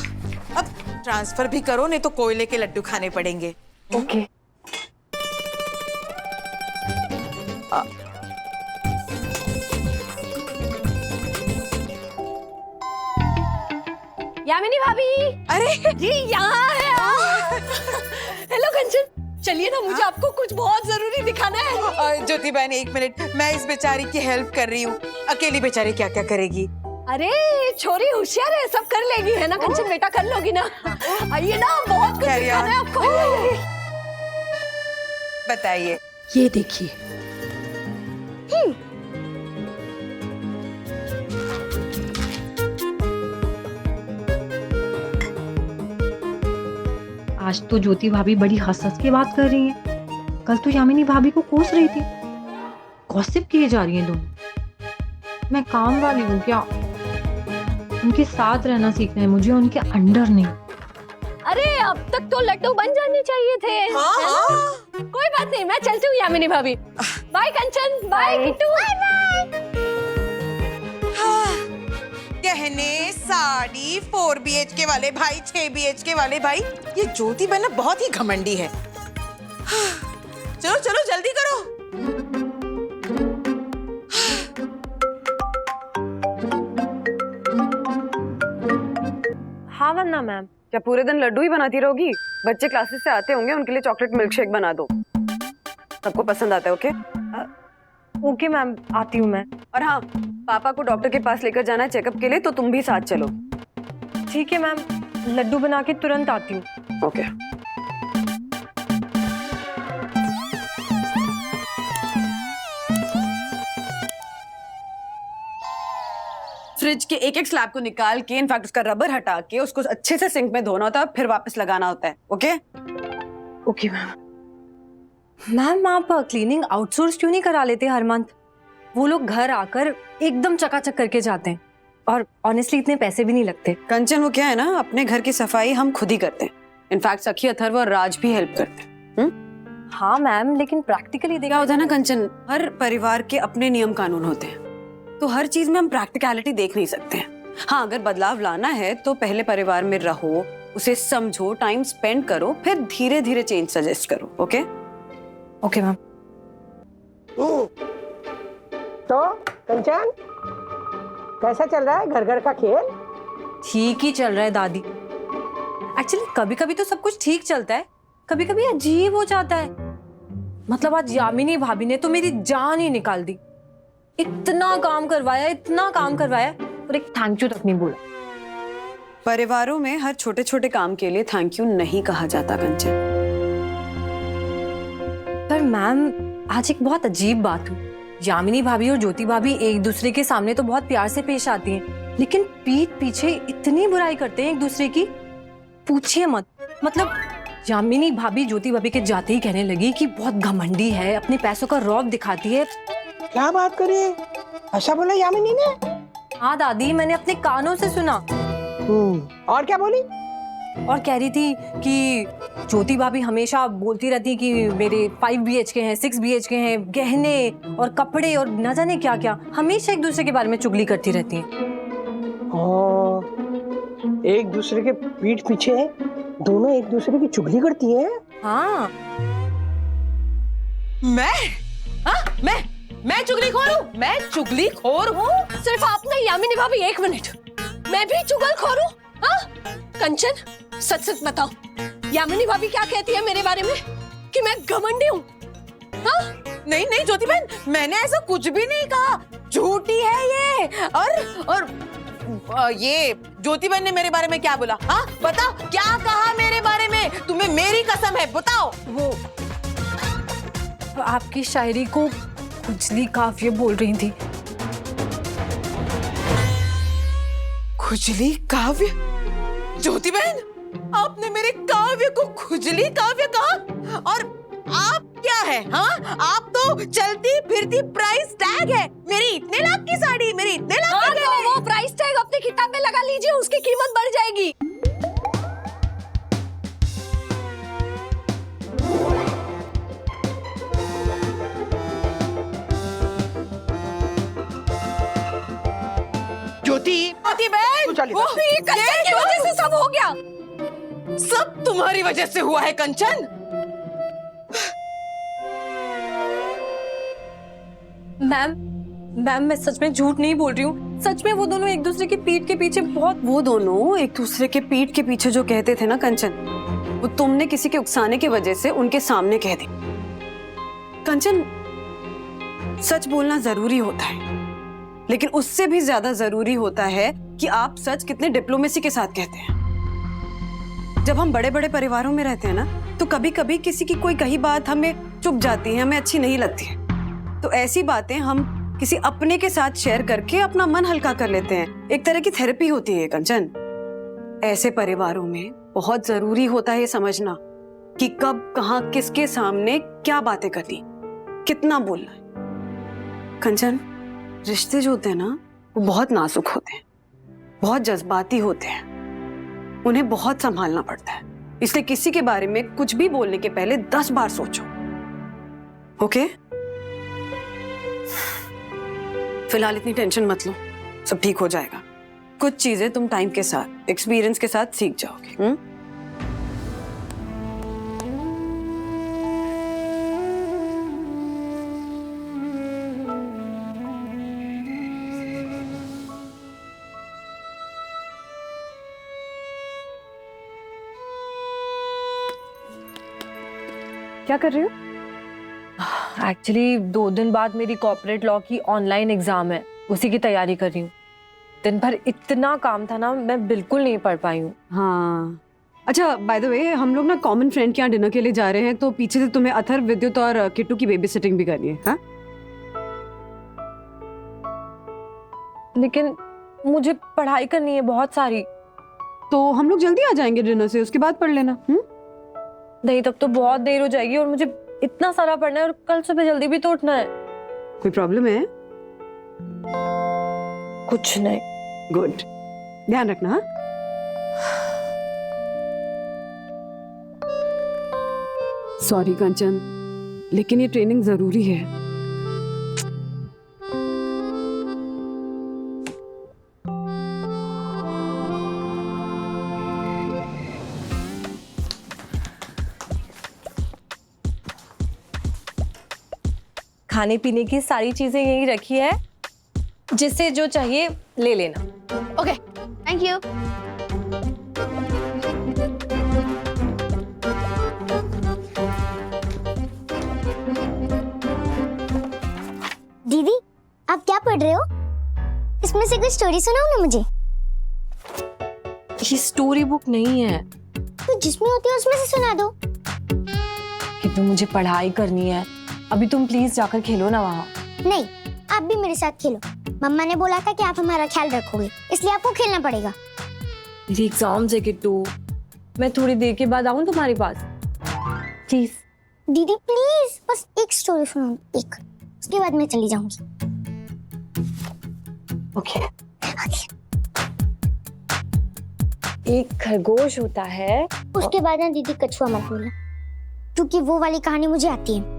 अब ट्रांसफर भी करो, नहीं तो कोयले के लड्डू खाने पड़ेंगे। ओके। यामिनी भाभी। अरे जी यहाँ है। हेलो कंचन, चलिए ना, मुझे आपको कुछ बहुत जरूरी दिखाना है। ज्योति बहन एक मिनट, मैं इस बेचारी की हेल्प कर रही हूँ। अकेली बेचारी क्या क्या करेगी? अरे छोरी होशियार है, सब कर लेगी, है ना कंचन बेटा, कर लोगी ना? आइए ना, बहुत कुछ दिखाना है आपको। बताइए। ये देखिए। आज तो ज्योति भाभी बड़ी हंस के बात कर रही हैं। कल तो यामिनी भाभी को कोस रही थी। गॉसिप किए जा रही हैं दोनों। मैं काम वाली हूँ क्या? उनके साथ रहना सीखना है मुझे, उनके अंडर नहीं। अरे अब तक तो लड्डू बन जाने चाहिए थे। हाँ, है ना? कोई बात नहीं, मैं चलती हूँ यामिनी भाभी। बाय कंचन, बाय किट्टू। गहने, साड़ी, 4 BHK वाले भाई, 6 BHK वाले भाई। ये ज्योति बहन बहुत ही घमंडी है। चलो चलो जल्दी करो। हाँ वरना मैम। क्या पूरे दिन लड्डू ही बनाती रहोगी? बच्चे क्लासेस से आते होंगे, उनके लिए चॉकलेट मिल्क शेक बना दो, सबको पसंद आता है। ओके ओके मैम, आती हूँ मैं। और हाँ, पापा को डॉक्टर के पास लेकर जाना है चेकअप के लिए, तो तुम भी साथ चलो। ठीक है मैम, लड्डू बना के तुरंत आती हूँ। ओके। फ्रिज के एक एक स्लैब को निकाल के, इनफैक्ट उसका रबर हटा के, उसको अच्छे से सिंक में धोना होता है, फिर वापस लगाना होता है। Okay okay ma'am. मैम आप क्लीनिंग आउटसोर्स क्यों नहीं करा लेते हर मंथ? वो लोग घर आकर एकदम चकाचक करके जाते हैं और ऑनेस्टली इतने पैसे भी नहीं लगते। कंचन, वो क्या है ना, अपने घर की सफाई हम खुद ही करते हैं। इनफैक्ट सखी, अथर्व और राज भी हेल्प करते हैं। हाँ मैम, लेकिन प्रैक्टिकली क्या होता है ना कंचन, हर परिवार के अपने नियम कानून होते हैं, तो हर चीज में हम प्रैक्टिकलिटी देख नहीं सकते हैं। हाँ, अगर बदलाव लाना है तो पहले परिवार में रहो, उसे समझो, टाइम स्पेंड करो, फिर धीरे धीरे चेंज सजेस्ट करो। Okay okay ma'am. तो कंचन, कैसा चल रहा है घर घर का खेल? ठीक ही चल रहा है दादी। एक्चुअली कभी कभी तो सब कुछ ठीक चलता है, कभी कभी अजीब हो जाता है। मतलब आज यामिनी भाभी ने तो मेरी जान ही निकाल दी। इतना काम करवाया, इतना काम करवाया, और एक थैंक यू तक नहीं बोला। परिवारों में हर छोटे छोटे काम के लिए थैंक यू नहीं कहा जाता कंचन। पर मैम, आज एक बहुत अजीब बात हुई। यामिनी भाभी और ज्योति भाभी एक दूसरे के सामने तो बहुत प्यार से पेश आती हैं, लेकिन पीठ पीछे इतनी बुराई करते हैं एक दूसरे की, पूछिए मत। मतलब यामिनी भाभी ज्योति भाभी के जाते ही कहने लगी कि बहुत घमंडी है, अपने पैसों का रौब दिखाती है। क्या बात करे, ऐसा बोला यामिनी ने? हाँ दादी, मैंने अपने कानों से सुना। और क्या बोली? और कह रही थी कि ज्योति भाभी हमेशा बोलती रहती है कि मेरे 5 BHK हैं, 6 BHK हैं, गहने और कपड़े और न जाने क्या क्या, हमेशा एक दूसरे के बारे में चुगली करती रहती हैं। एक दूसरे के पीठ पीछे दोनों एक दूसरे की चुगली करती है। हाँ। मैं चुगलीखोर हूँ? मैं चुगलीखोर हूँ? सिर्फ आप नहीं यामिनी भाभी, एक मिनट, मैं भी चुगलखोर हूँ? हाँ कंचन, सच सच बताओ, यामिनी भाभी क्या कहती है मेरे बारे में? कि मैं घमंडी हूँ? हाँ? नहीं नहीं ज्योति बहन, मैंने ऐसा कुछ भी नहीं कहा, झूठी है ये। और ये ज्योति बहन ने मेरे बारे में क्या बोला? हाँ बताओ, क्या कहा मेरे बारे में? तुम्हें मेरी कसम है, बताओ। वो आपकी शायरी को खुजली काफिया बोल रही थी। खुजली काव्य? ज्योति बहन, आपने मेरे काव्य को खुजली काव्य कहा? और आप क्या है? हाँ, आप तो चलती फिरती प्राइस टैग है। मेरी इतने लाख की साड़ी, मेरी इतने लाख की तो वो प्राइस टैग अपनी किताब में लगा लीजिए, उसकी कीमत बढ़ जाएगी। ज्योति बहन, वो ये कंचन की वजह से सब हो गया। सब तुम्हारी वजह से हुआ है कंचन। मैम मैं सच में झूठ नहीं बोल रही हूँ। सच में वो दोनों एक दूसरे की पीठ के पीछे बहुत। वो दोनों एक दूसरे के पीठ के पीछे जो कहते थे ना कंचन, वो तुमने किसी के उकसाने की वजह से उनके सामने कह दी। कंचन, सच बोलना जरूरी होता है, लेकिन उससे भी ज्यादा जरूरी होता है कि आप सच कितने डिप्लोमेसी के साथ कहते हैं। जब हम बड़े बड़े परिवारों में रहते हैं ना, तो कभी कभी किसी की कोई कही बात हमें चुभ जाती है, हमें अच्छी नहीं लगती है, तो ऐसी बातें हम किसी अपने के साथ शेयर करके अपना मन हल्का कर लेते हैं। एक तरह की थेरेपी होती है कंचन। ऐसे परिवारों में बहुत जरूरी होता है ये समझना कि कब कहां किसके सामने क्या बातें करनी, कितना बोलना है। कंचन, रिश्ते जो होते हैं ना, वो बहुत नाजुक होते हैं, बहुत जज्बाती होते हैं, उन्हें बहुत संभालना पड़ता है। इसलिए किसी के बारे में कुछ भी बोलने के पहले 10 बार सोचो। ओके? फिलहाल इतनी टेंशन मत लो, सब ठीक हो जाएगा। कुछ चीजें तुम टाइम के साथ, एक्सपीरियंस के साथ सीख जाओगे। क्या कर रही हो? एक्चुअली 2 दिन बाद मेरी कॉर्पोरेट लॉ की ऑनलाइन एग्जाम है, उसी की तैयारी कर रही हूँ। दिन भर इतना काम था ना, मैं बिल्कुल नहीं पढ़ पाई हूँ। हाँ, अच्छा बाय द वे, हम लोग ना कॉमन फ्रेंड के यहाँ डिनर के लिए जा रहे हैं, तो पीछे से तुम्हें अथर्व, विद्युत और किट्टू की बेबी सिटिंग भी करनी है। हाँ? लेकिन मुझे पढ़ाई करनी है बहुत सारी। तो हम लोग जल्दी आ जाएंगे डिनर से, उसके बाद पढ़ लेना। नहीं, तब तो बहुत देर हो जाएगी और मुझे इतना सारा पढ़ना है और कल सुबह जल्दी भी तो उठना है। कोई प्रॉब्लम है? कुछ नहीं। गुड, ध्यान रखना। हाँ? सॉरी कंचन, लेकिन ये ट्रेनिंग जरूरी है। खाने पीने की सारी चीजें यहीं रखी है, जिससे जो चाहिए ले लेना। Okay, thank you. दीदी, आप क्या पढ़ रहे हो? इसमें से कोई स्टोरी सुनाओ ना मुझे। ये स्टोरी बुक नहीं है तो जिसमें होती है उसमें से सुना दो। कि मुझे पढ़ाई करनी है। अभी तुम प्लीज जाकर खेलो ना वहाँ। नहीं, आप भी मेरे साथ खेलो। मम्मा ने बोला था कि आप हमारा ख्याल रखोगे, इसलिए आपको खेलना पड़ेगा। मेरी एग्जाम्स है किट्टू, मैं थोड़ी देर के बाद आऊँ तुम्हारे पास प्लीज। दीदी प्लीज, बस एक स्टोरी सुनाओ, एक, उसके बाद मैं चली जाऊंगी। ओके। एक खरगोश होता है। उसके बाद ना दीदी कछुआ मत बोलना, क्योंकि वो वाली कहानी मुझे आती है।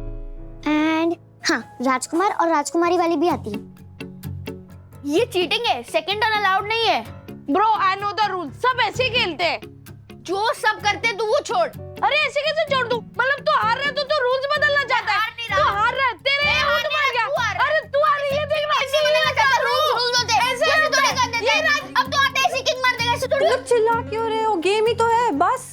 एंड हाँ, राजकुमार और राजकुमारी वाली भी आती है। ये चीटिंग है, सेकंड टर्न अलाउड नहीं है। Bro I know the rule, सब ऐसे ही खेलते हैं। जो सब करते हैं तू वो छोड़। अरे ऐसे कैसे छोड़ दूं? मतलब तू हार रहा है तो रूल्स बदलना चाहता है। तू हार रहा है, तेरे हाथ मर गया। अरे तू हार रही है, देख ना। ऐसे बदलना चाहता, रूल्स होते हैं। ऐसे तो नहीं कर देते। अब तो आते ऐसे किक मार देगा, ऐसे थोड़ी। तुम चिल्ला क्यों रहे हो? गेम ही तो है, बस।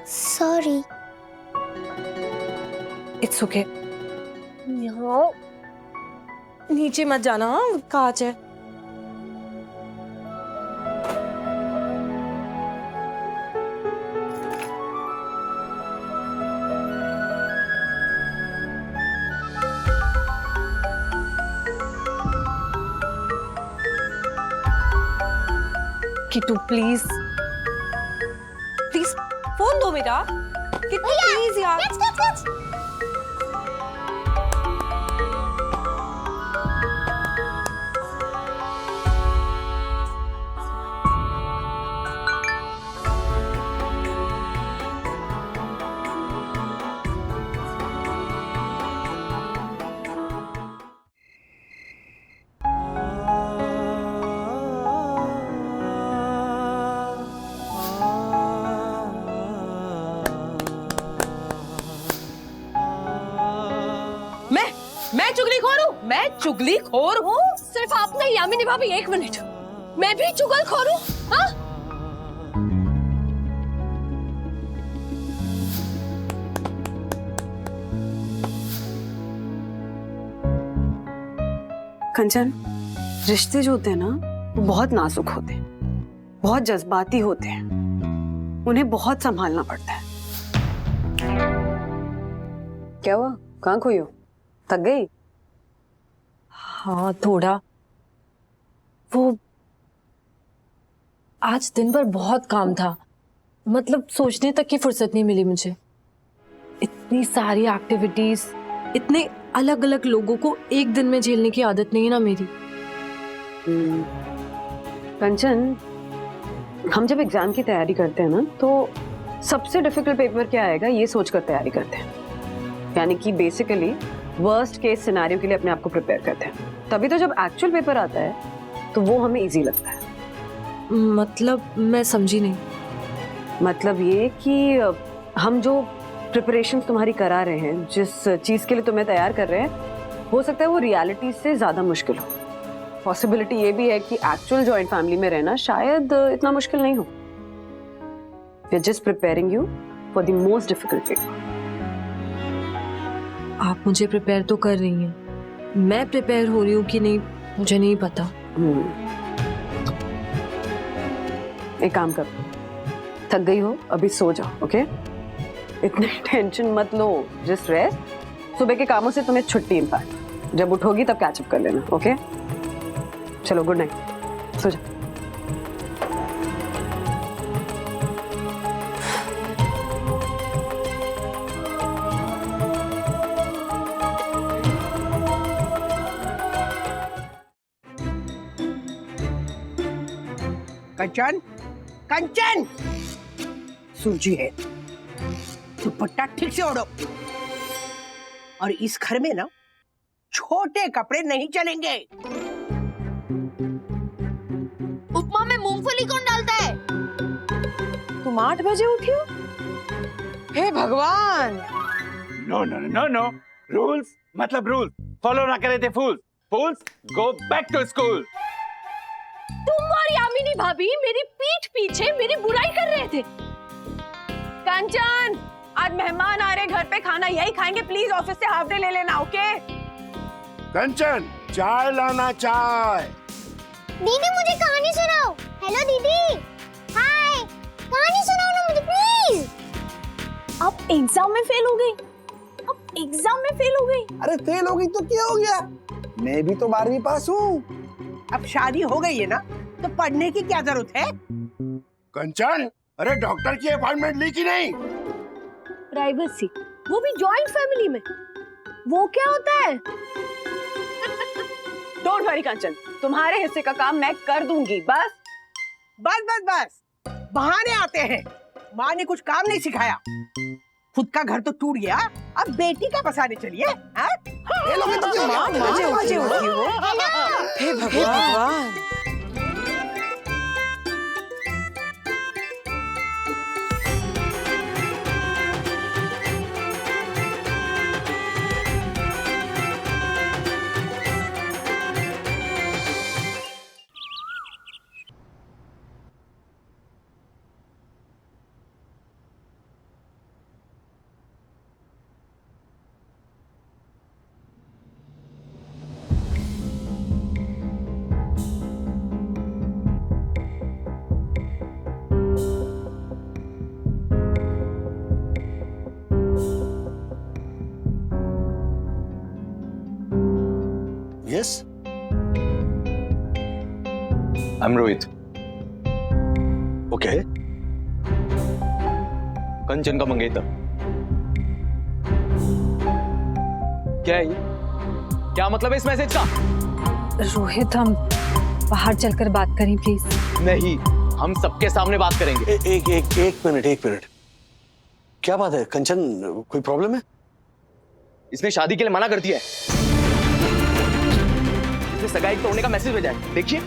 सॉरी। It's okay. यहाँ नीचे मत जाना, हाँ? कांच है। किट्टू प्लीज प्लीज फोन दो मेरा। किट्टू प्लीज यार। मैं चुगलीखोर हूँ? मैं चुगलीखोर हूँ? सिर्फ आप नहीं यामिनी भाभी, एक मिनट, मैं भी चुगलखोर हूँ? हाँ? कंचन, रिश्ते जो होते हैं ना, वो बहुत नाजुक होते हैं, बहुत जज्बाती होते हैं, उन्हें बहुत संभालना पड़ता है। क्या हुआ? कहाँ खोई हो? थक गई? हाँ थोड़ा। वो आज दिन भर बहुत काम था, मतलब सोचने तक की फुर्सत नहीं मिली मुझे। इतनी सारी एक्टिविटीज, इतने अलग अलग लोगों को एक दिन में झेलने की आदत नहीं है ना मेरी। कंचन, हम जब एग्जाम की तैयारी करते हैं ना, तो सबसे डिफिकल्ट पेपर क्या आएगा ये सोचकर तैयारी करते हैं। यानी कि बेसिकली वर्स्ट केस सिनेरियो के लिए अपने आप को प्रिपेयर करते हैं। तभी तो जब एक्चुअल पेपर आता है तो वो हमें इजी लगता है। मतलब मैं समझी नहीं। मतलब ये कि हम जो प्रिपरेशन तुम्हारी करा रहे हैं, जिस चीज के लिए तुम्हें तैयार कर रहे हैं, हो सकता है वो रियलिटी से ज्यादा मुश्किल हो। पॉसिबिलिटी ये भी है कि एक्चुअल जॉइंट फैमिली में रहना शायद इतना मुश्किल नहीं हो। We are just preparing you for the most difficult paper. आप मुझे प्रिपेयर तो कर रही हैं, मैं प्रिपेयर हो रही हूँ कि नहीं मुझे नहीं पता। एक काम करो, थक गई हो अभी सो जाओ, ओके? इतनी टेंशन मत लो, जस्ट रेस्ट। सुबह के कामों से तुम्हें छुट्टी, इनफैक्ट जब उठोगी तब कैचअप कर लेना, ओके? चलो गुड नाइट, सो जाओ। कंचन, कंचन, सूजी है, दुपट्टा ठीक से ओढ़ो। और इस घर में ना छोटे कपड़े नहीं चलेंगे। उपमा में मूंगफली कौन डालता है? तुम 8 बजे उठी हो? हे भगवान! No no no no, rules मतलब रूल्स फॉलो ना करे थे fools. Fools go back to school. तुम और यामिनी भाभी मेरी पीठ पीछे मेरी बुराई कर रहे थे। कंचन, आज मेहमान आ रहे घर पे, खाना यही खाएंगे, प्लीज ऑफिस से हाफ डे ले लेना, ओके? कंचन, चाय लाना, चाय। दीदी मुझे कहानी सुनाओ। हेलो दीदी, हाय, कहानी सुनाओ ना मुझे प्लीज। अब एग्जाम में फेल हो गई, अब एग्जाम में फेल हो गई। अरे फेल हो गई तो क्या हो गया, मैं भी तो 12वीं पास हूँ। अब शादी हो गई है ना, तो पढ़ने की क्या जरूरत है? कंचन, अरे डॉक्टर की अपॉइंटमेंट ली कि नहीं? प्राइवेसी, वो भी जॉइंट फैमिली में, वो क्या होता है? डोंट वरी कंचन, तुम्हारे हिस्से का काम मैं कर दूंगी, बस। बस बस बस, बहाने आते हैं। माँ ने कुछ काम नहीं सिखाया, खुद का घर तो टूट गया, अब बेटी का बसाने चलिए। माँ मुझे उठी हो। हे भगवान! Yes, I am Rohit. Okay. Kanchan का मंगेतर। क्या है ये? क्या मतलब है इस मैसेज का? रोहित, हम बाहर चलकर बात करें प्लीज। नहीं, हम सबके सामने बात करेंगे। एक मिनट। क्या बात है कंचन, कोई प्रॉब्लम है? इसने शादी के लिए मना कर दिया है। इसने सगाई तोड़ने का मैसेज भेजा है, देखिए।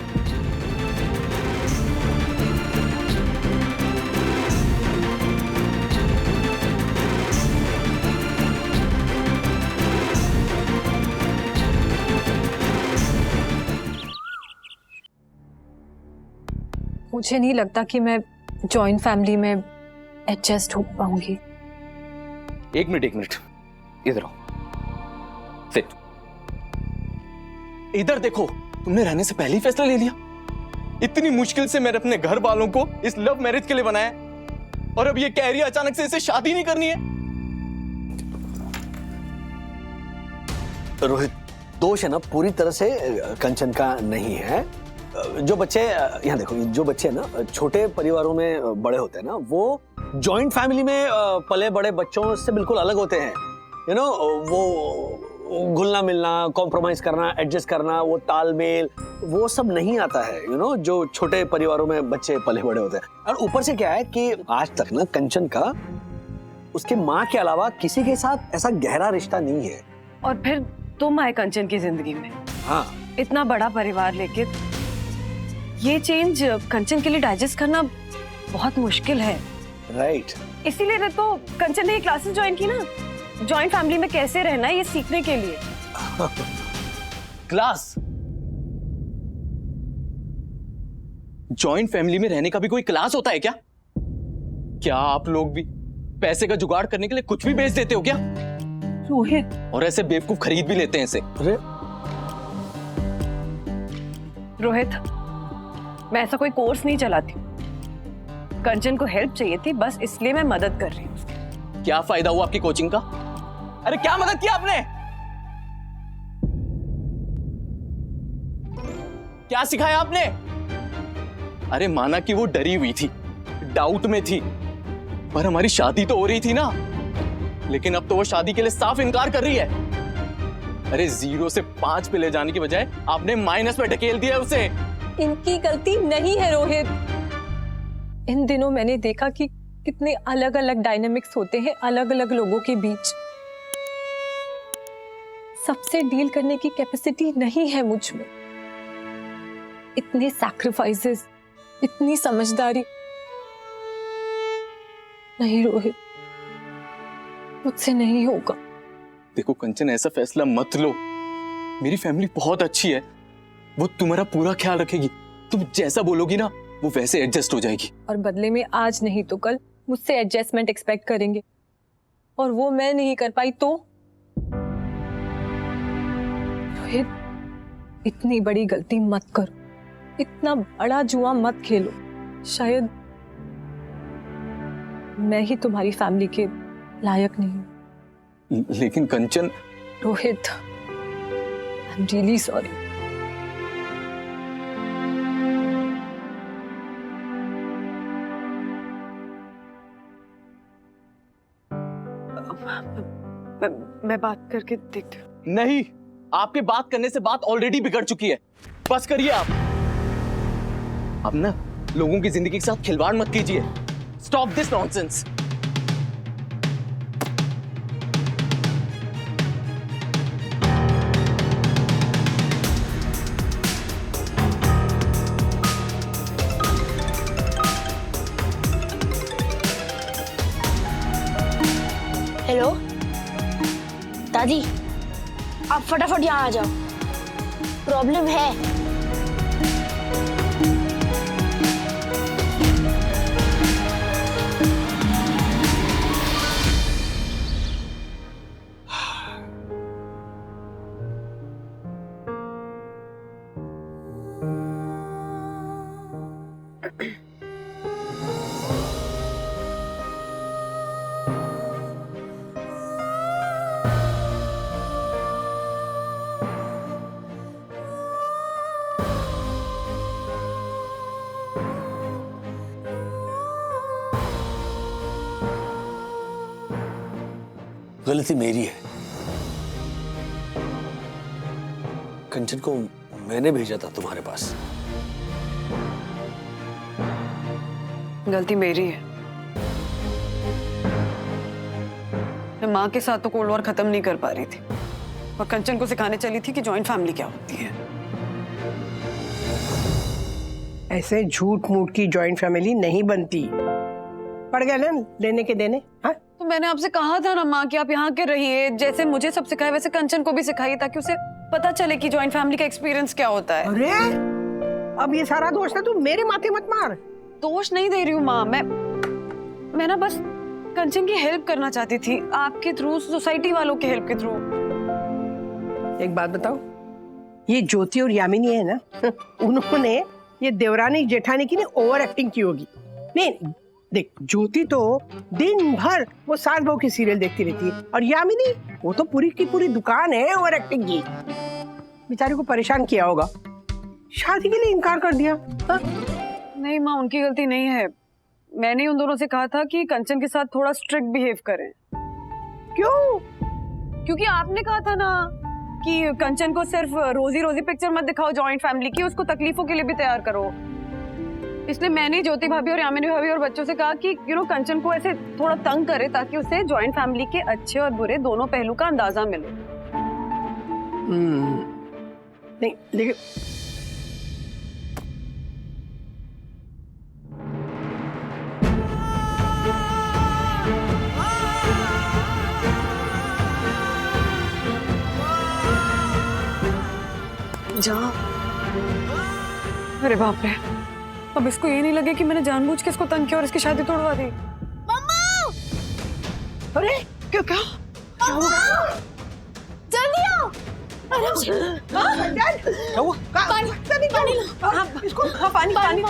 मुझे नहीं लगता कि मैं जॉइंट फैमिली में एडजस्ट हो पाऊंगी। एक मिनट, इधर आओ, सिट। इधर देखो, तुमने रहने से पहले ही फैसला ले लिया। इतनी मुश्किल से मैंने अपने घर वालों को इस लव मैरिज के लिए बनाया, और अब ये कह रही है अचानक से इसे शादी नहीं करनी है। रोहित, दोष है ना पूरी तरह से कंचन का नहीं है। जो बच्चे यहाँ देखो, जो बच्चे ना छोटे परिवारों में बड़े होते हैं ना, वो जॉइंट फैमिली में पले बड़े बच्चों से बिल्कुल अलग होते हैं। यू नो, वो घुलना मिलना, कॉम्प्रोमाइज करना, एडजस्ट करना, वो तालमेल, वो सब नहीं आता है। यू नो, जो छोटे परिवारों में बच्चे पले बड़े होते हैं। और ऊपर से क्या है कि आज तक ना कंचन का उसके माँ के अलावा किसी के साथ ऐसा गहरा रिश्ता नहीं है। और फिर तुम आए कंचन की जिंदगी में। हाँ, इतना बड़ा परिवार लेके ये चेंज कंचन के लिए डाइजेस्ट करना बहुत मुश्किल है। राइट। इसीलिए तो कंचन ने ये क्लासेस ज्वाइन की ना, जॉइंट फैमिली में कैसे रहना है ये सीखने के लिए। क्लास? जॉइंट फैमिली में रहने का भी कोई क्लास होता है क्या? क्या आप लोग भी पैसे का जुगाड़ करने के लिए कुछ भी बेच देते हो क्या? रोहित, और ऐसे बेवकूफ खरीद भी लेते हैं इसे। अरे रोहित, मैं ऐसा कोई कोर्स नहीं चलाती। कंचन को हेल्प चाहिए थी, बस इसलिए मैं मदद कर रही हूँ। क्या फायदा हुआ आपकी कोचिंग का? अरे क्या मदद किया आपने? क्या सिखाया आपने? अरे माना कि वो डरी हुई थी, डाउट में थी, पर हमारी शादी तो हो रही थी ना। लेकिन अब तो वो शादी के लिए साफ इनकार कर रही है। अरे 0 से 5 पे ले जाने की बजाय आपने माइनस पे ढकेल दिया उसे। इनकी गलती नहीं है रोहित, इन दिनों मैंने देखा कि कितने अलग अलग डायनामिक्स होते हैं अलग अलग लोगों के बीच। सबसे डील करने की कैपेसिटी नहीं है मुझ में। इतने सैक्रिफाइसेस, इतनी समझदारी नहीं रोहित, मुझसे नहीं होगा। देखो कंचन, ऐसा फैसला मत लो। मेरी फैमिली बहुत अच्छी है, वो तुम्हारा पूरा ख्याल रखेगी। तुम जैसा बोलोगी ना वो वैसे एडजस्ट हो जाएगी। और बदले में आज नहीं तो कल मुझसे एडजस्टमेंट एक्सपेक्ट करेंगे, और वो मैं नहीं कर पाई तो? रोहित, इतनी बड़ी गलती मत करो, इतना बड़ा जुआ मत खेलो। शायद मैं ही तुम्हारी फैमिली के लायक नहीं हूं। लेकिन Kanchan. Rohit, I am really sorry. मैं बात करके देखती हूँ। नहीं, आपके बात करने से बात ऑलरेडी बिगड़ चुकी है। बस करिए आप। अब ना लोगों की जिंदगी के साथ खिलवाड़ मत कीजिए। Stop this nonsense. हेलो दादी, आप फटाफट यहाँ आ जाओ, प्रॉब्लम है। गलती मेरी है। कंचन को मैंने भेजा था तुम्हारे पास। गलती मेरी है। मैं माँ के साथ तो कोल्ड वॉर खत्म नहीं कर पा रही थी, और कंचन को सिखाने चली थी कि जॉइंट फैमिली क्या होती है। ऐसे झूठ मूठ की जॉइंट फैमिली नहीं बनती। पड़ गया ना लेने के देने। हाँ, तो मैंने आपसे कहा था ना माँ कि आप यहाँ के रहिए, जैसे मुझे सब सिखाए वैसे कंचन को भी सिखाइए, ताकि उसे पता चले कि जॉइंट फैमिली का एक्सपीरियंस क्या होता है। अरे अब ये सारा दोष ना तू मेरे माथे मत मार। दोष नहीं दे रही हूँ माँ, मैं ना बस कंचन की हेल्प करना चाहती थी, आपके थ्रू, सोसाइटी वालों के हेल्प के थ्रू। एक बात बताओ, ये ज्योति और यामिनी है ना, उन्होंने ये देवरानी जेठानी की ना ओवर एक्टिंग की होगी। नहीं देख, ज्योति तो दिन भर वो सास बहू की सीरियल देखती रहती है, और यामिनी वो तो पूरी की पूरी दुकान है ओवर एक्टिंग की। बेचारी को परेशान किया होगा, शादी के लिए इनकार कर दिया। हा? नहीं माँ, उनकी गलती नहीं है। मैंने उन दोनों से कहा था कि कंचन के साथ थोड़ा स्ट्रिक्ट बिहेव करें। क्यों? क्योंकि आपने कहा था ना कि कंचन को सिर्फ रोजी रोजी पिक्चर मत दिखाओ जॉइंट फैमिली की, उसको तकलीफों के लिए भी तैयार करो। इसलिए मैंने ज्योति भाभी और यामिनी भाभी और बच्चों से कहा कि कंचन को ऐसे थोड़ा तंग करे, ताकि उसे जॉइंट फैमिली के अच्छे और बुरे दोनों पहलू का अंदाजा मिले। नहीं लेकिन जा। अरे बाप रे, अब इसको ये नहीं लगे कि मैंने जानबूझ के इसको तंग किया और इसकी शादी तोड़वा दी। मम्मा! अरे क्या क्या क्या हुआ? जल्दी आओ। आराम से। क्या हुआ? पानी पानी लो। हाँ, इसको हाँ, पानी पानी।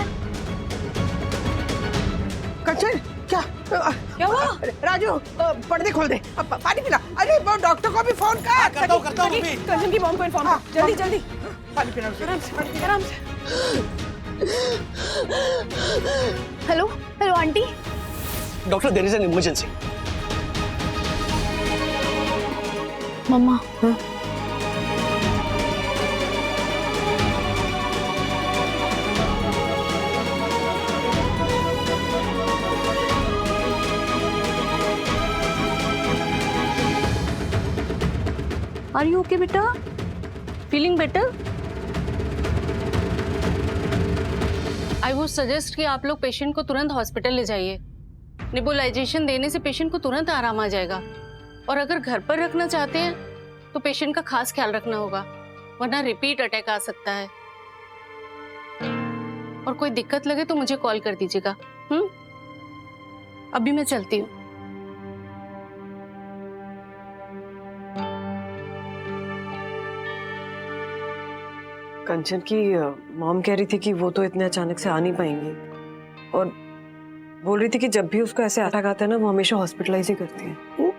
कंचन क्या क्या हुआ? राजू पर्दे खोल दे, पानी पिला। अरे वो डॉक्टर को भी फोन कर। करता हूँ मम्मी। कंचन की मॉम को इन्फॉर्म कर, जल्दी जल्दी। पानी पिला उसे। आराम से आराम से। Hello hello aunty. Doctor, there is an emergency. Mamma. Are you okay बेटा? Feeling better? I would suggest कि आप लोग पेशेंट को तुरंत हॉस्पिटल ले जाइए। नेबुलाइजेशन देने से पेशेंट को तुरंत आराम आ जाएगा। और अगर घर पर रखना चाहते हैं तो पेशेंट का खास ख्याल रखना होगा, वरना रिपीट अटैक आ सकता है। और कोई दिक्कत लगे तो मुझे कॉल कर दीजिएगा। अभी मैं चलती हूँ। कंचन की मॉम कह रही थी कि वो तो इतने अचानक से आ नहीं पाएंगी, और बोल रही थी कि जब भी उसको ऐसे अटैक आता है ना, वो हमेशा हॉस्पिटलाइज ही करती है।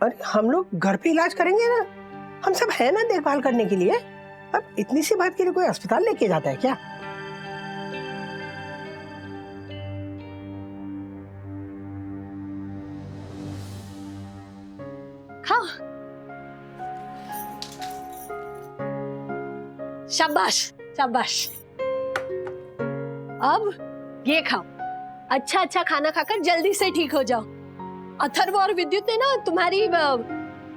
अरे हम लोग घर पे इलाज करेंगे ना, हम सब है ना देखभाल करने के लिए। अब इतनी सी बात के लिए कोई अस्पताल लेके जाता है क्या? खाओ। शाबाश शाबाश। अब ये खाओ, अच्छा अच्छा खाना खाकर जल्दी से ठीक हो जाओ। अथर्व और विद्युत ने ना तुम्हारी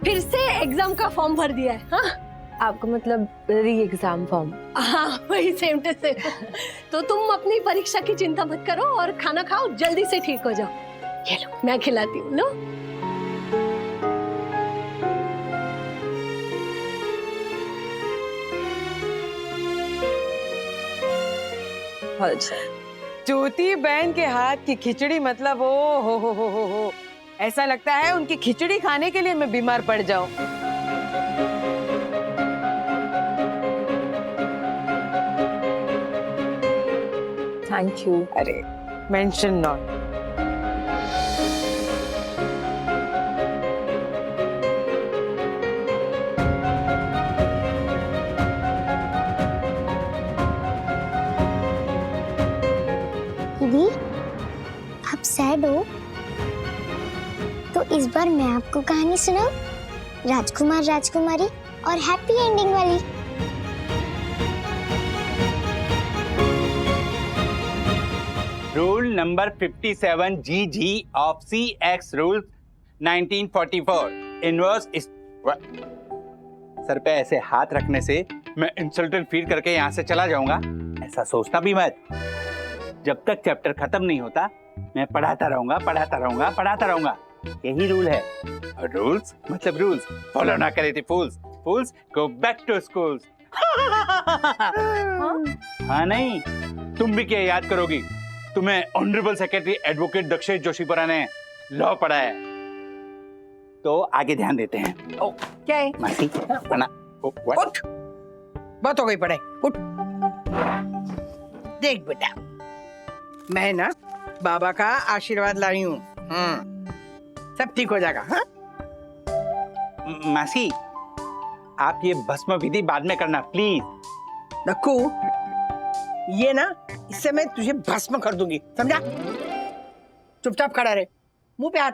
फिर से एग्जाम का फॉर्म भर दिया है। हाँ, आपका मतलब री एग्जाम फॉर्म? हाँ वही सेम टू सेम। तो तुम अपनी परीक्षा की चिंता मत करो और खाना खाओ, जल्दी से ठीक हो जाओ। ये लो मैं खिलाती हूँ, लो। अच्छा, ज्योति बहन के हाथ की खिचड़ी मतलब ओ हो, ऐसा लगता है उनकी खिचड़ी खाने के लिए मैं बीमार पड़ जाऊं। Thank you. अरे मेंशन नॉट। दीदी, आप सैड हो तो इस बार मैं आपको कहानी सुनाऊं, राजकुमार राजकुमारी और हैप्पी एंडिंग वाली। Rule number 57 GG of CX rule 1944 inverse इस सर पे ऐसे हाथ रखने से मैं इंसल्टेड फील करके यहाँ से चला जाऊंगा, ऐसा सोचना भी मत। जब तक चैप्टर खत्म नहीं होता मैं पढ़ाता रहूंगा। यही रूल है। और रूल्स मतलब रूल्स फॉलो ना करे थे fools, fools go back to schools. हाँ नहीं, तुम भी क्या याद करोगी? तुम्हें honourable secretary advocate Dakshesh Joshipura ने लॉ पढ़ाया है, तो आगे ध्यान देते हैं। ओ क्या है मासी बना उठ, बात हो गई पढ़ाई, उठ। देख बेटा, मैं ना बाबा का आशीर्वाद लाई हूँ, सब ठीक हो जाएगा। हाँ? मासी आप ये भस्म विधि बाद में करना प्लीज। नक्कू, ये ना इससे मैं तुझे भस्म कर दूंगी, समझा? चुपचाप खड़ा रहे, मुंह पे हाथ।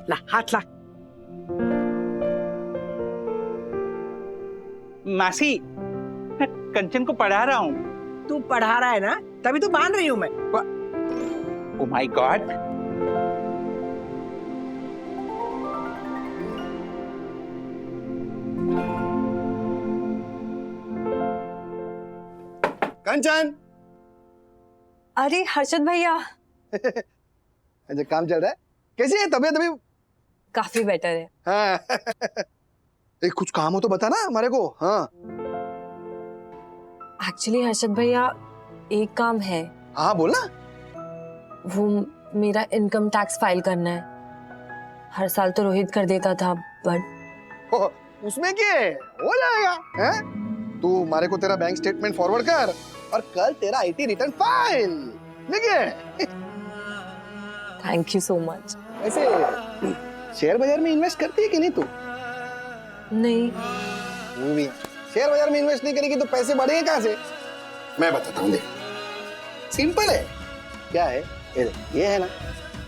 ला हाथ ला। मासी मैं कंचन को पढ़ा रहा हूँ। तू पढ़ा रहा है ना, तभी तो मान रही हूँ मैं। Oh my God! कंचन। अरे हर्षद भैया। अच्छा काम चल रहा है, कैसी है तबीयत अभी? काफी बेटर है। हाँ। एक कुछ काम हो तो बता ना हमारे को। हाँ एक्चुअली हर्षद भैया एक काम है। हाँ बोलना। वो मेरा इनकम टैक्स फाइल करना है। हर साल तो रोहित कर देता था, बट उसमें क्या है, हो जाएगा। हैं? तू हमारे को तेरा बैंक स्टेटमेंट फॉरवर्ड कर और कल तेरा IT रिटर्न फाइल लेके। Thank you so much. ऐसे शेयर बाजार में इन्वेस्ट करती है कि नहीं तू? नहीं। वो भी शेयर बाजार में इन्वेस्ट नहीं करेगी तो पैसे बढ़ेंगे कहाँ से? मैं बताता हूँ, देख सिंपल है। क्या है ये है ना,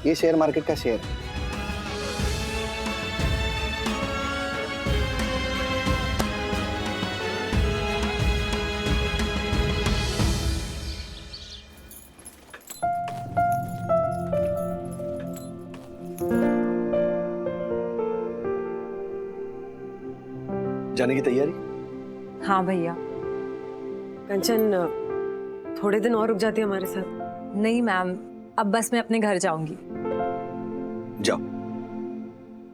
ये शेयर मार्केट का शेयर है। जाने की तैयारी? हाँ भैया। कंचन थोड़े दिन और रुक जाती है हमारे साथ? नहीं मैम, अब बस मैं अपने घर जाऊंगी। जाओ,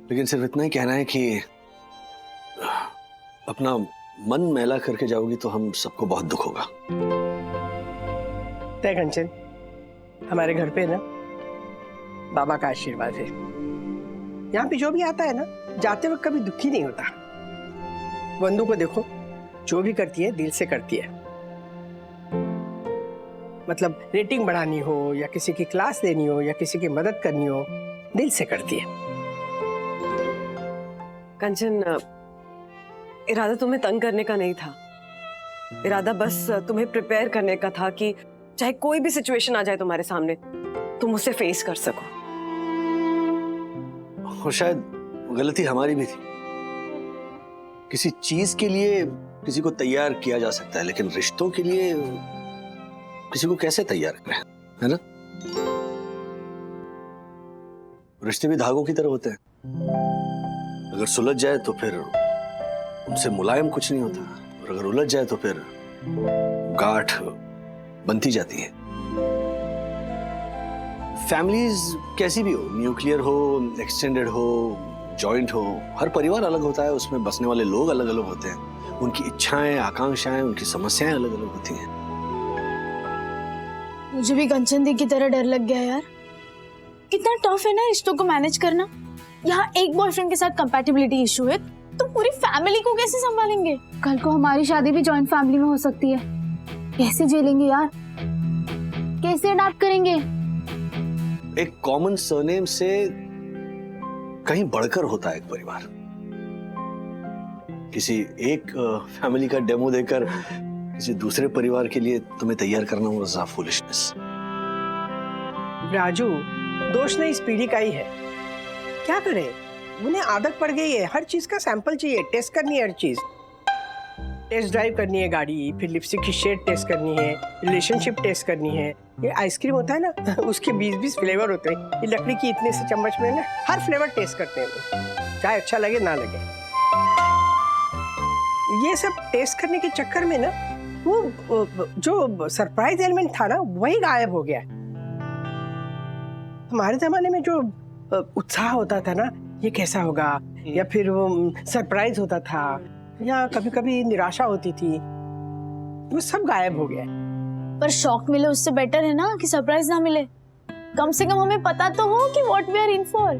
लेकिन सिर्फ इतना ही कहना है कि अपना मन मैला करके जाओगी तो हम सबको बहुत दुख होगा। तय कंचन, हमारे घर पे ना बाबा का आशीर्वाद है। यहाँ पे जो भी आता है ना, जाते वक्त कभी दुखी नहीं होता। वंदू को देखो, जो भी करती है दिल से करती है। मतलब रेटिंग बढ़ानी हो या किसी की क्लास लेनी हो या किसी की मदद करनी हो, दिल से करती है। कंचन, इरादा तुम्हें तंग करने का नहीं था। इरादा बस तुम्हें प्रिपेयर करने का था कि चाहे कोई भी सिचुएशन आ जाए तुम्हारे सामने, तुम उसे फेस कर सको। और शायद गलती हमारी भी थी। किसी चीज के लिए किसी को तैयार किया जा सकता है, लेकिन रिश्तों के लिए किसी को कैसे तैयार करें, है ना? रिश्ते भी धागों की तरह होते हैं। अगर सुलझ जाए तो फिर उनसे मुलायम कुछ नहीं होता, और अगर उलझ जाए तो फिर गांठ बनती जाती है। फैमिलीज कैसी भी हो, न्यूक्लियर हो, एक्सटेंडेड हो, जॉइंट हो, हर परिवार अलग होता है। उसमें बसने वाले लोग अलग अलग होते हैं। उनकी इच्छाएं, आकांक्षाएं, उनकी समस्याएं अलग अलग होती हैं। मुझे भी कंचन दी की तरह डर लग गया यार। कितना टफ है ना रिश्तों को मैनेज करना। यहाँ एक बॉयफ्रेंड के साथ कंपैटिबिलिटी इशू है, तो पूरी फैमिली को कैसे संभालेंगे? कल को हमारी शादी भी जॉइंट फैमिली में हो सकती है। कैसे झेलेंगे यार? कैसे अडॉप्ट करेंगे? एक कॉमन सरनेम से कहीं बढ़कर होता है एक परिवार। किसी एक फैमिली का डेमो देकर किसी दूसरे परिवार के लिए तुम्हें तैयार करना वाज अ फूलिशनेस। राजू, दोष नहीं इस पीढ़ी का ही है। क्या करें, उन्हें आदत पड़ गई है, हर चीज का सैंपल चाहिए, टेस्ट करनी है हर चीज। टेस्ट ड्राइव करनी है गाड़ी, फिर लिपस्टिक की शेड टेस्ट करनी है, रिलेशनशिप टेस्ट करनी है। ये आइसक्रीम होता है ना, उसके 20-20 फ्लेवर होते हैं। ये लकड़ी की इतने से चम्मच में ना हर फ्लेवर टेस्ट करते हैं वो, चाहे अच्छा लगे ना लगे। ये सब टेस्ट करने के चक्कर में ना वो जो सरप्राइज एलिमेंट था ना, वही गायब हो गया। हमारे जमाने में जो उत्साह होता था ना, ये कैसा होगा, या फिर वो सरप्राइज होता था, या कभी कभी निराशा होती थी, वो सब गायब हो गया। पर शॉक मिले उससे बेटर है ना कि सरप्राइज ना मिले। कम से कम हमें पता तो हो कि what we are in for.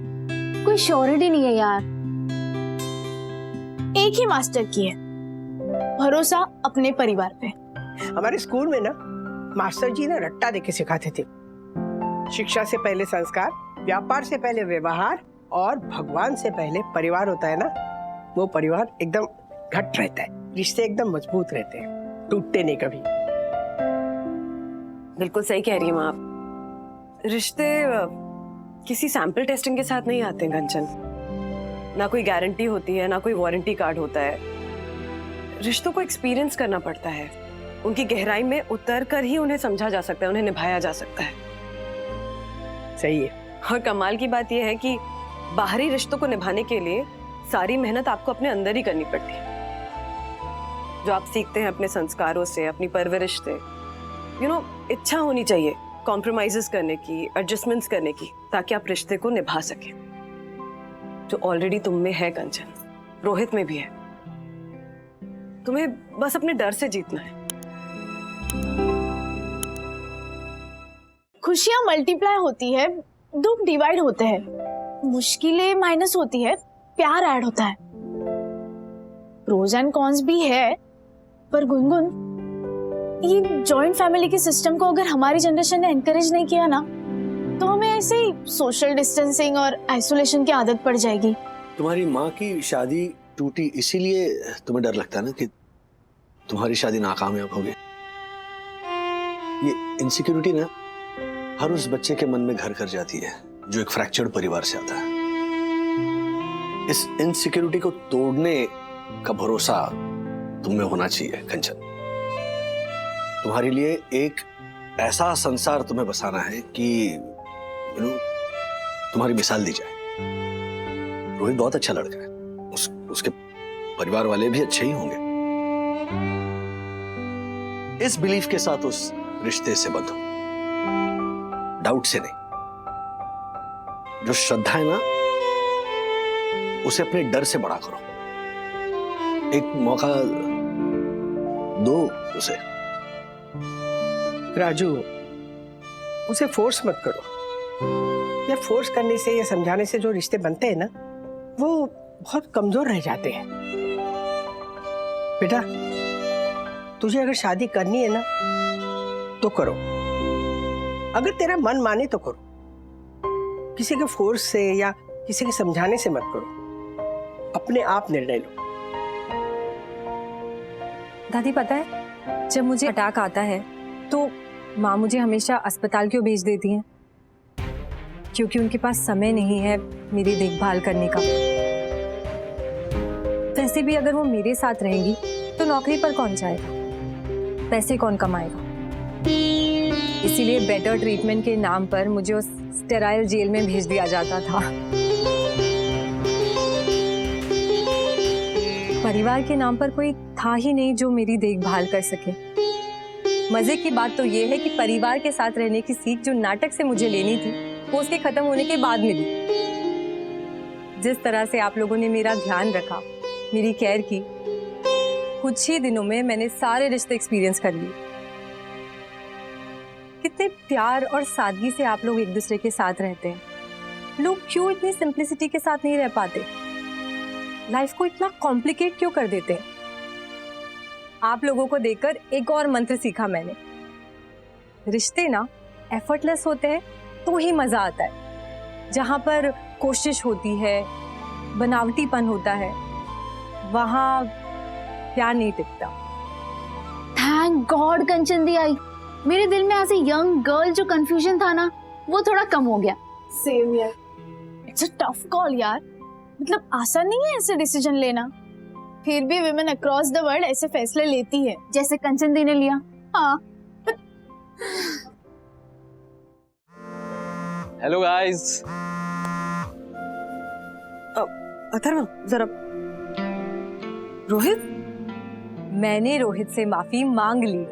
कोई श्योरिटी नहीं है यार। एक ही मास्टर की है, भरोसा अपने परिवार पे। हमारे स्कूल में ना मास्टर जी ना रट्टा देके सिखाते थे। शिक्षा से पहले संस्कार, व्यापार से पहले व्यवहार, और भगवान से पहले परिवार होता है ना, वो परिवार एकदम घट रहता है, रिश्ते एकदम मजबूत रहते हैं, टूटते नहीं कभी। बिल्कुल सही कह रही हैं आप। रिश्ते किसी सैंपल टेस्टिंग के साथ नहीं आते हैं कंचन। ना कोई गारंटी होती है, ना कोई वारंटी कार्ड होता है। रिश्तों को एक्सपीरियंस करना पड़ता है, उनकी गहराई में उतर कर ही उन्हें समझा जा सकता है, उन्हें निभाया जा सकता है। सही है। और कमाल की बात यह है कि बाहरी रिश्तों को निभाने के लिए सारी मेहनत आपको अपने अंदर ही करनी पड़ती है। जो आप सीखते हैं अपने संस्कारों से, अपनी परवरिश से। इच्छा होनी चाहिए कॉम्प्रोमाइजेस करने की, एडजस्टमेंट्स करने की, ताकि आप रिश्ते को निभा सकें, जो ऑलरेडी तुम में है कंचन, रोहित में भी है। तुम्हें बस अपने डर से जीतना है। खुशियां मल्टीप्लाई होती है, दुख डिवाइड होते हैं, मुश्किलें माइनस होती है, प्यार ऐड होता है। प्रोज एंड कॉन्स भी है, पर गुनगुन, ये जॉइंट फैमिली के सिस्टम को अगर हमारी जनरेशन ने एनकरेज नहीं किया ना, तो हमें ऐसे ही सोशल डिस्टेंसिंग और आइसोलेशन की आदत पड़ जाएगी। तुम्हारी माँ की शादी टूटी इसीलिए तुम्हें डर लगता है ना कि तुम्हारी शादी नाकामयाब होगी। ये इनसिक्योरिटी ना हर उस बच्चे के मन में घर कर जाती है जो एक फ्रैक्चर्ड परिवार से आता है। इस इनसिक्योरिटी को तोड़ने का भरोसा तुम में होना चाहिए कंचन। तुम्हारे लिए एक ऐसा संसार तुम्हें बसाना है कि तुम्हारी मिसाल दी जाए। रोहित बहुत अच्छा लड़का है, उसके परिवार वाले भी अच्छे ही होंगे। इस बिलीफ के साथ उस रिश्ते से बंधो, डाउट से नहीं। जो श्रद्धा है ना, उसे अपने डर से बड़ा करो। एक मौका दो उसे। राजू, उसे फोर्स मत करो। या फोर्स करने से या समझाने से जो रिश्ते बनते हैं ना, वो बहुत कमजोर रह जाते हैं। बेटा, तुझे अगर शादी करनी है ना तो करो, अगर तेरा मन माने तो करो। किसी के फोर्स से या किसी के समझाने से मत करो, अपने आप निर्णय लो। दादी पता है, जब मुझे अटैक आता है तो माँ मुझे हमेशा अस्पताल क्यों भेज देती हैं? क्योंकि उनके पास समय नहीं है मेरी देखभाल करने का। वैसे भी अगर वो मेरे साथ रहेंगी तो नौकरी पर कौन जाएगा, पैसे कौन कमाएगा? इसीलिए बेटर ट्रीटमेंट के नाम पर मुझे उस स्टेराइल जेल में भेज दिया जाता था। परिवार के नाम पर कोई था ही नहीं जो मेरी देखभाल कर सके। मजे की बात तो ये है कि परिवार के साथ रहने की सीख जो नाटक से मुझे लेनी थी, वो उसके खत्म होने के बाद मिली। जिस तरह से आप लोगों ने मेरा ध्यान रखा, मेरी केयर की, कुछ ही दिनों में मैंने सारे रिश्ते एक्सपीरियंस कर लिए। कितने प्यार और सादगी से आप लोग एक दूसरे के साथ रहते हैं। लोग क्यों इतनी सिंप्लिसिटी के साथ नहीं रह पाते? लाइफ को इतना कॉम्प्लिकेट क्यों कर देते हैं? आप लोगों को देखकर एक और मंत्र सीखा मैंने। रिश्ते ना एफर्टलेस होते हैं तो ही मजा आता है। जहां पर कोशिश होती है, बनावटीपन होता है, वहां प्यार नहीं टिकता। थैंक गॉड कंचन दी आई। मेरे दिल में एज ए यंग गर्ल जो कंफ्यूजन था ना, वो थोड़ा कम हो गया। सेम यार। इट्स अ टफ कॉल यार, मतलब आसान नहीं है ऐसे डिसीजन लेना। फिर भी विमेन अक्रॉस द वर्ल्ड ऐसे फैसले लेती है, जैसे कंचन दी ने लिया। हाँ। Hello guys. अथर्व जरा। रोहित, मैंने रोहित से माफी मांग ली।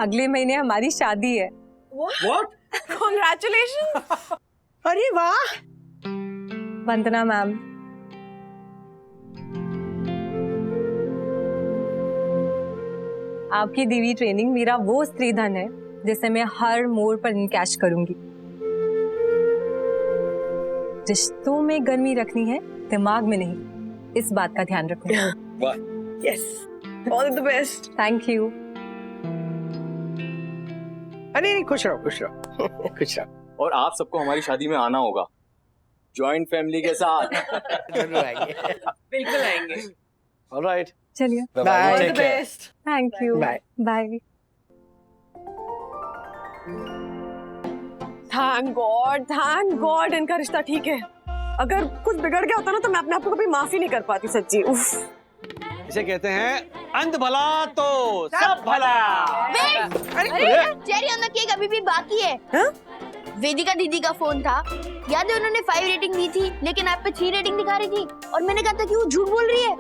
अगले महीने हमारी शादी है। What? Congratulations! अरे वाह। वंदना मैम, आपकी दी हुई ट्रेनिंग मेरा वो स्त्री धन है जिसे मैं हर मोड़ पर इनकैश करूंगी। रिश्तों में गर्मी रखनी है, दिमाग में नहीं। इस बात का ध्यान रखूंगा। Yes. All the best. Thank you. अरे नहीं, खुश रहो खुश रहो। खुश रहो। और आप सबको हमारी शादी में आना होगा, जॉइंट फैमिली के साथ। जरूर आएंगे। बिल्कुल आएंगे। ऑलराइट, चलिए, bye. All the best. Thank you, bye. Bye. Thank God इनका रिश्ता ठीक है। अगर कुछ बिगड़ गया होता ना तो मैं अपने आप को कभी माफी नहीं कर पाती, सच्ची। उफ। इसे कहते हैं अंध भला तो सब भला। चेरी ऑन द केक अभी भी बाकी है। वेदिका दीदी का फोन था, याद है उन्होंने 5 रेटिंग दी थी, लेकिन ऐप पे 3 रेटिंग दिखा रही थी और मैंने कहा था कि वो झूठ बोल रही है।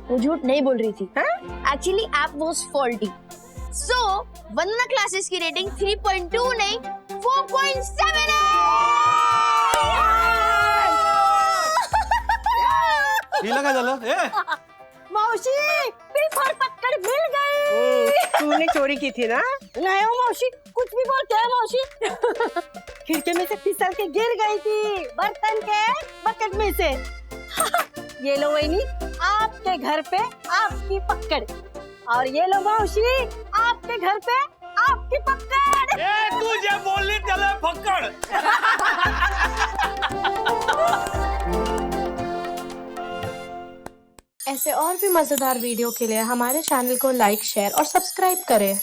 वो झूठ नहीं बोल रही थी। Actually app was faulty. So Vandana classes की रेटिंग 3.2 नहीं 4.7 है। ये लगा चलो। मौसी, मेरी पकड़ मिल गई। तूने चोरी की थी ना? नहीं हो मौसी, कुछ भी बोलते हैं मौसी। खिड़की में से फिसल के गिर गई थी, बर्तन के बकेट में से। ये लो वहीनी, आपके घर पे आपकी पकड़। और ये लो मौसी, आपके घर पे आपकी पकड़। तुझे बोलने चले पकड़। ऐसे और भी मजेदार वीडियो के लिए हमारे चैनल को लाइक, शेयर और सब्सक्राइब करें।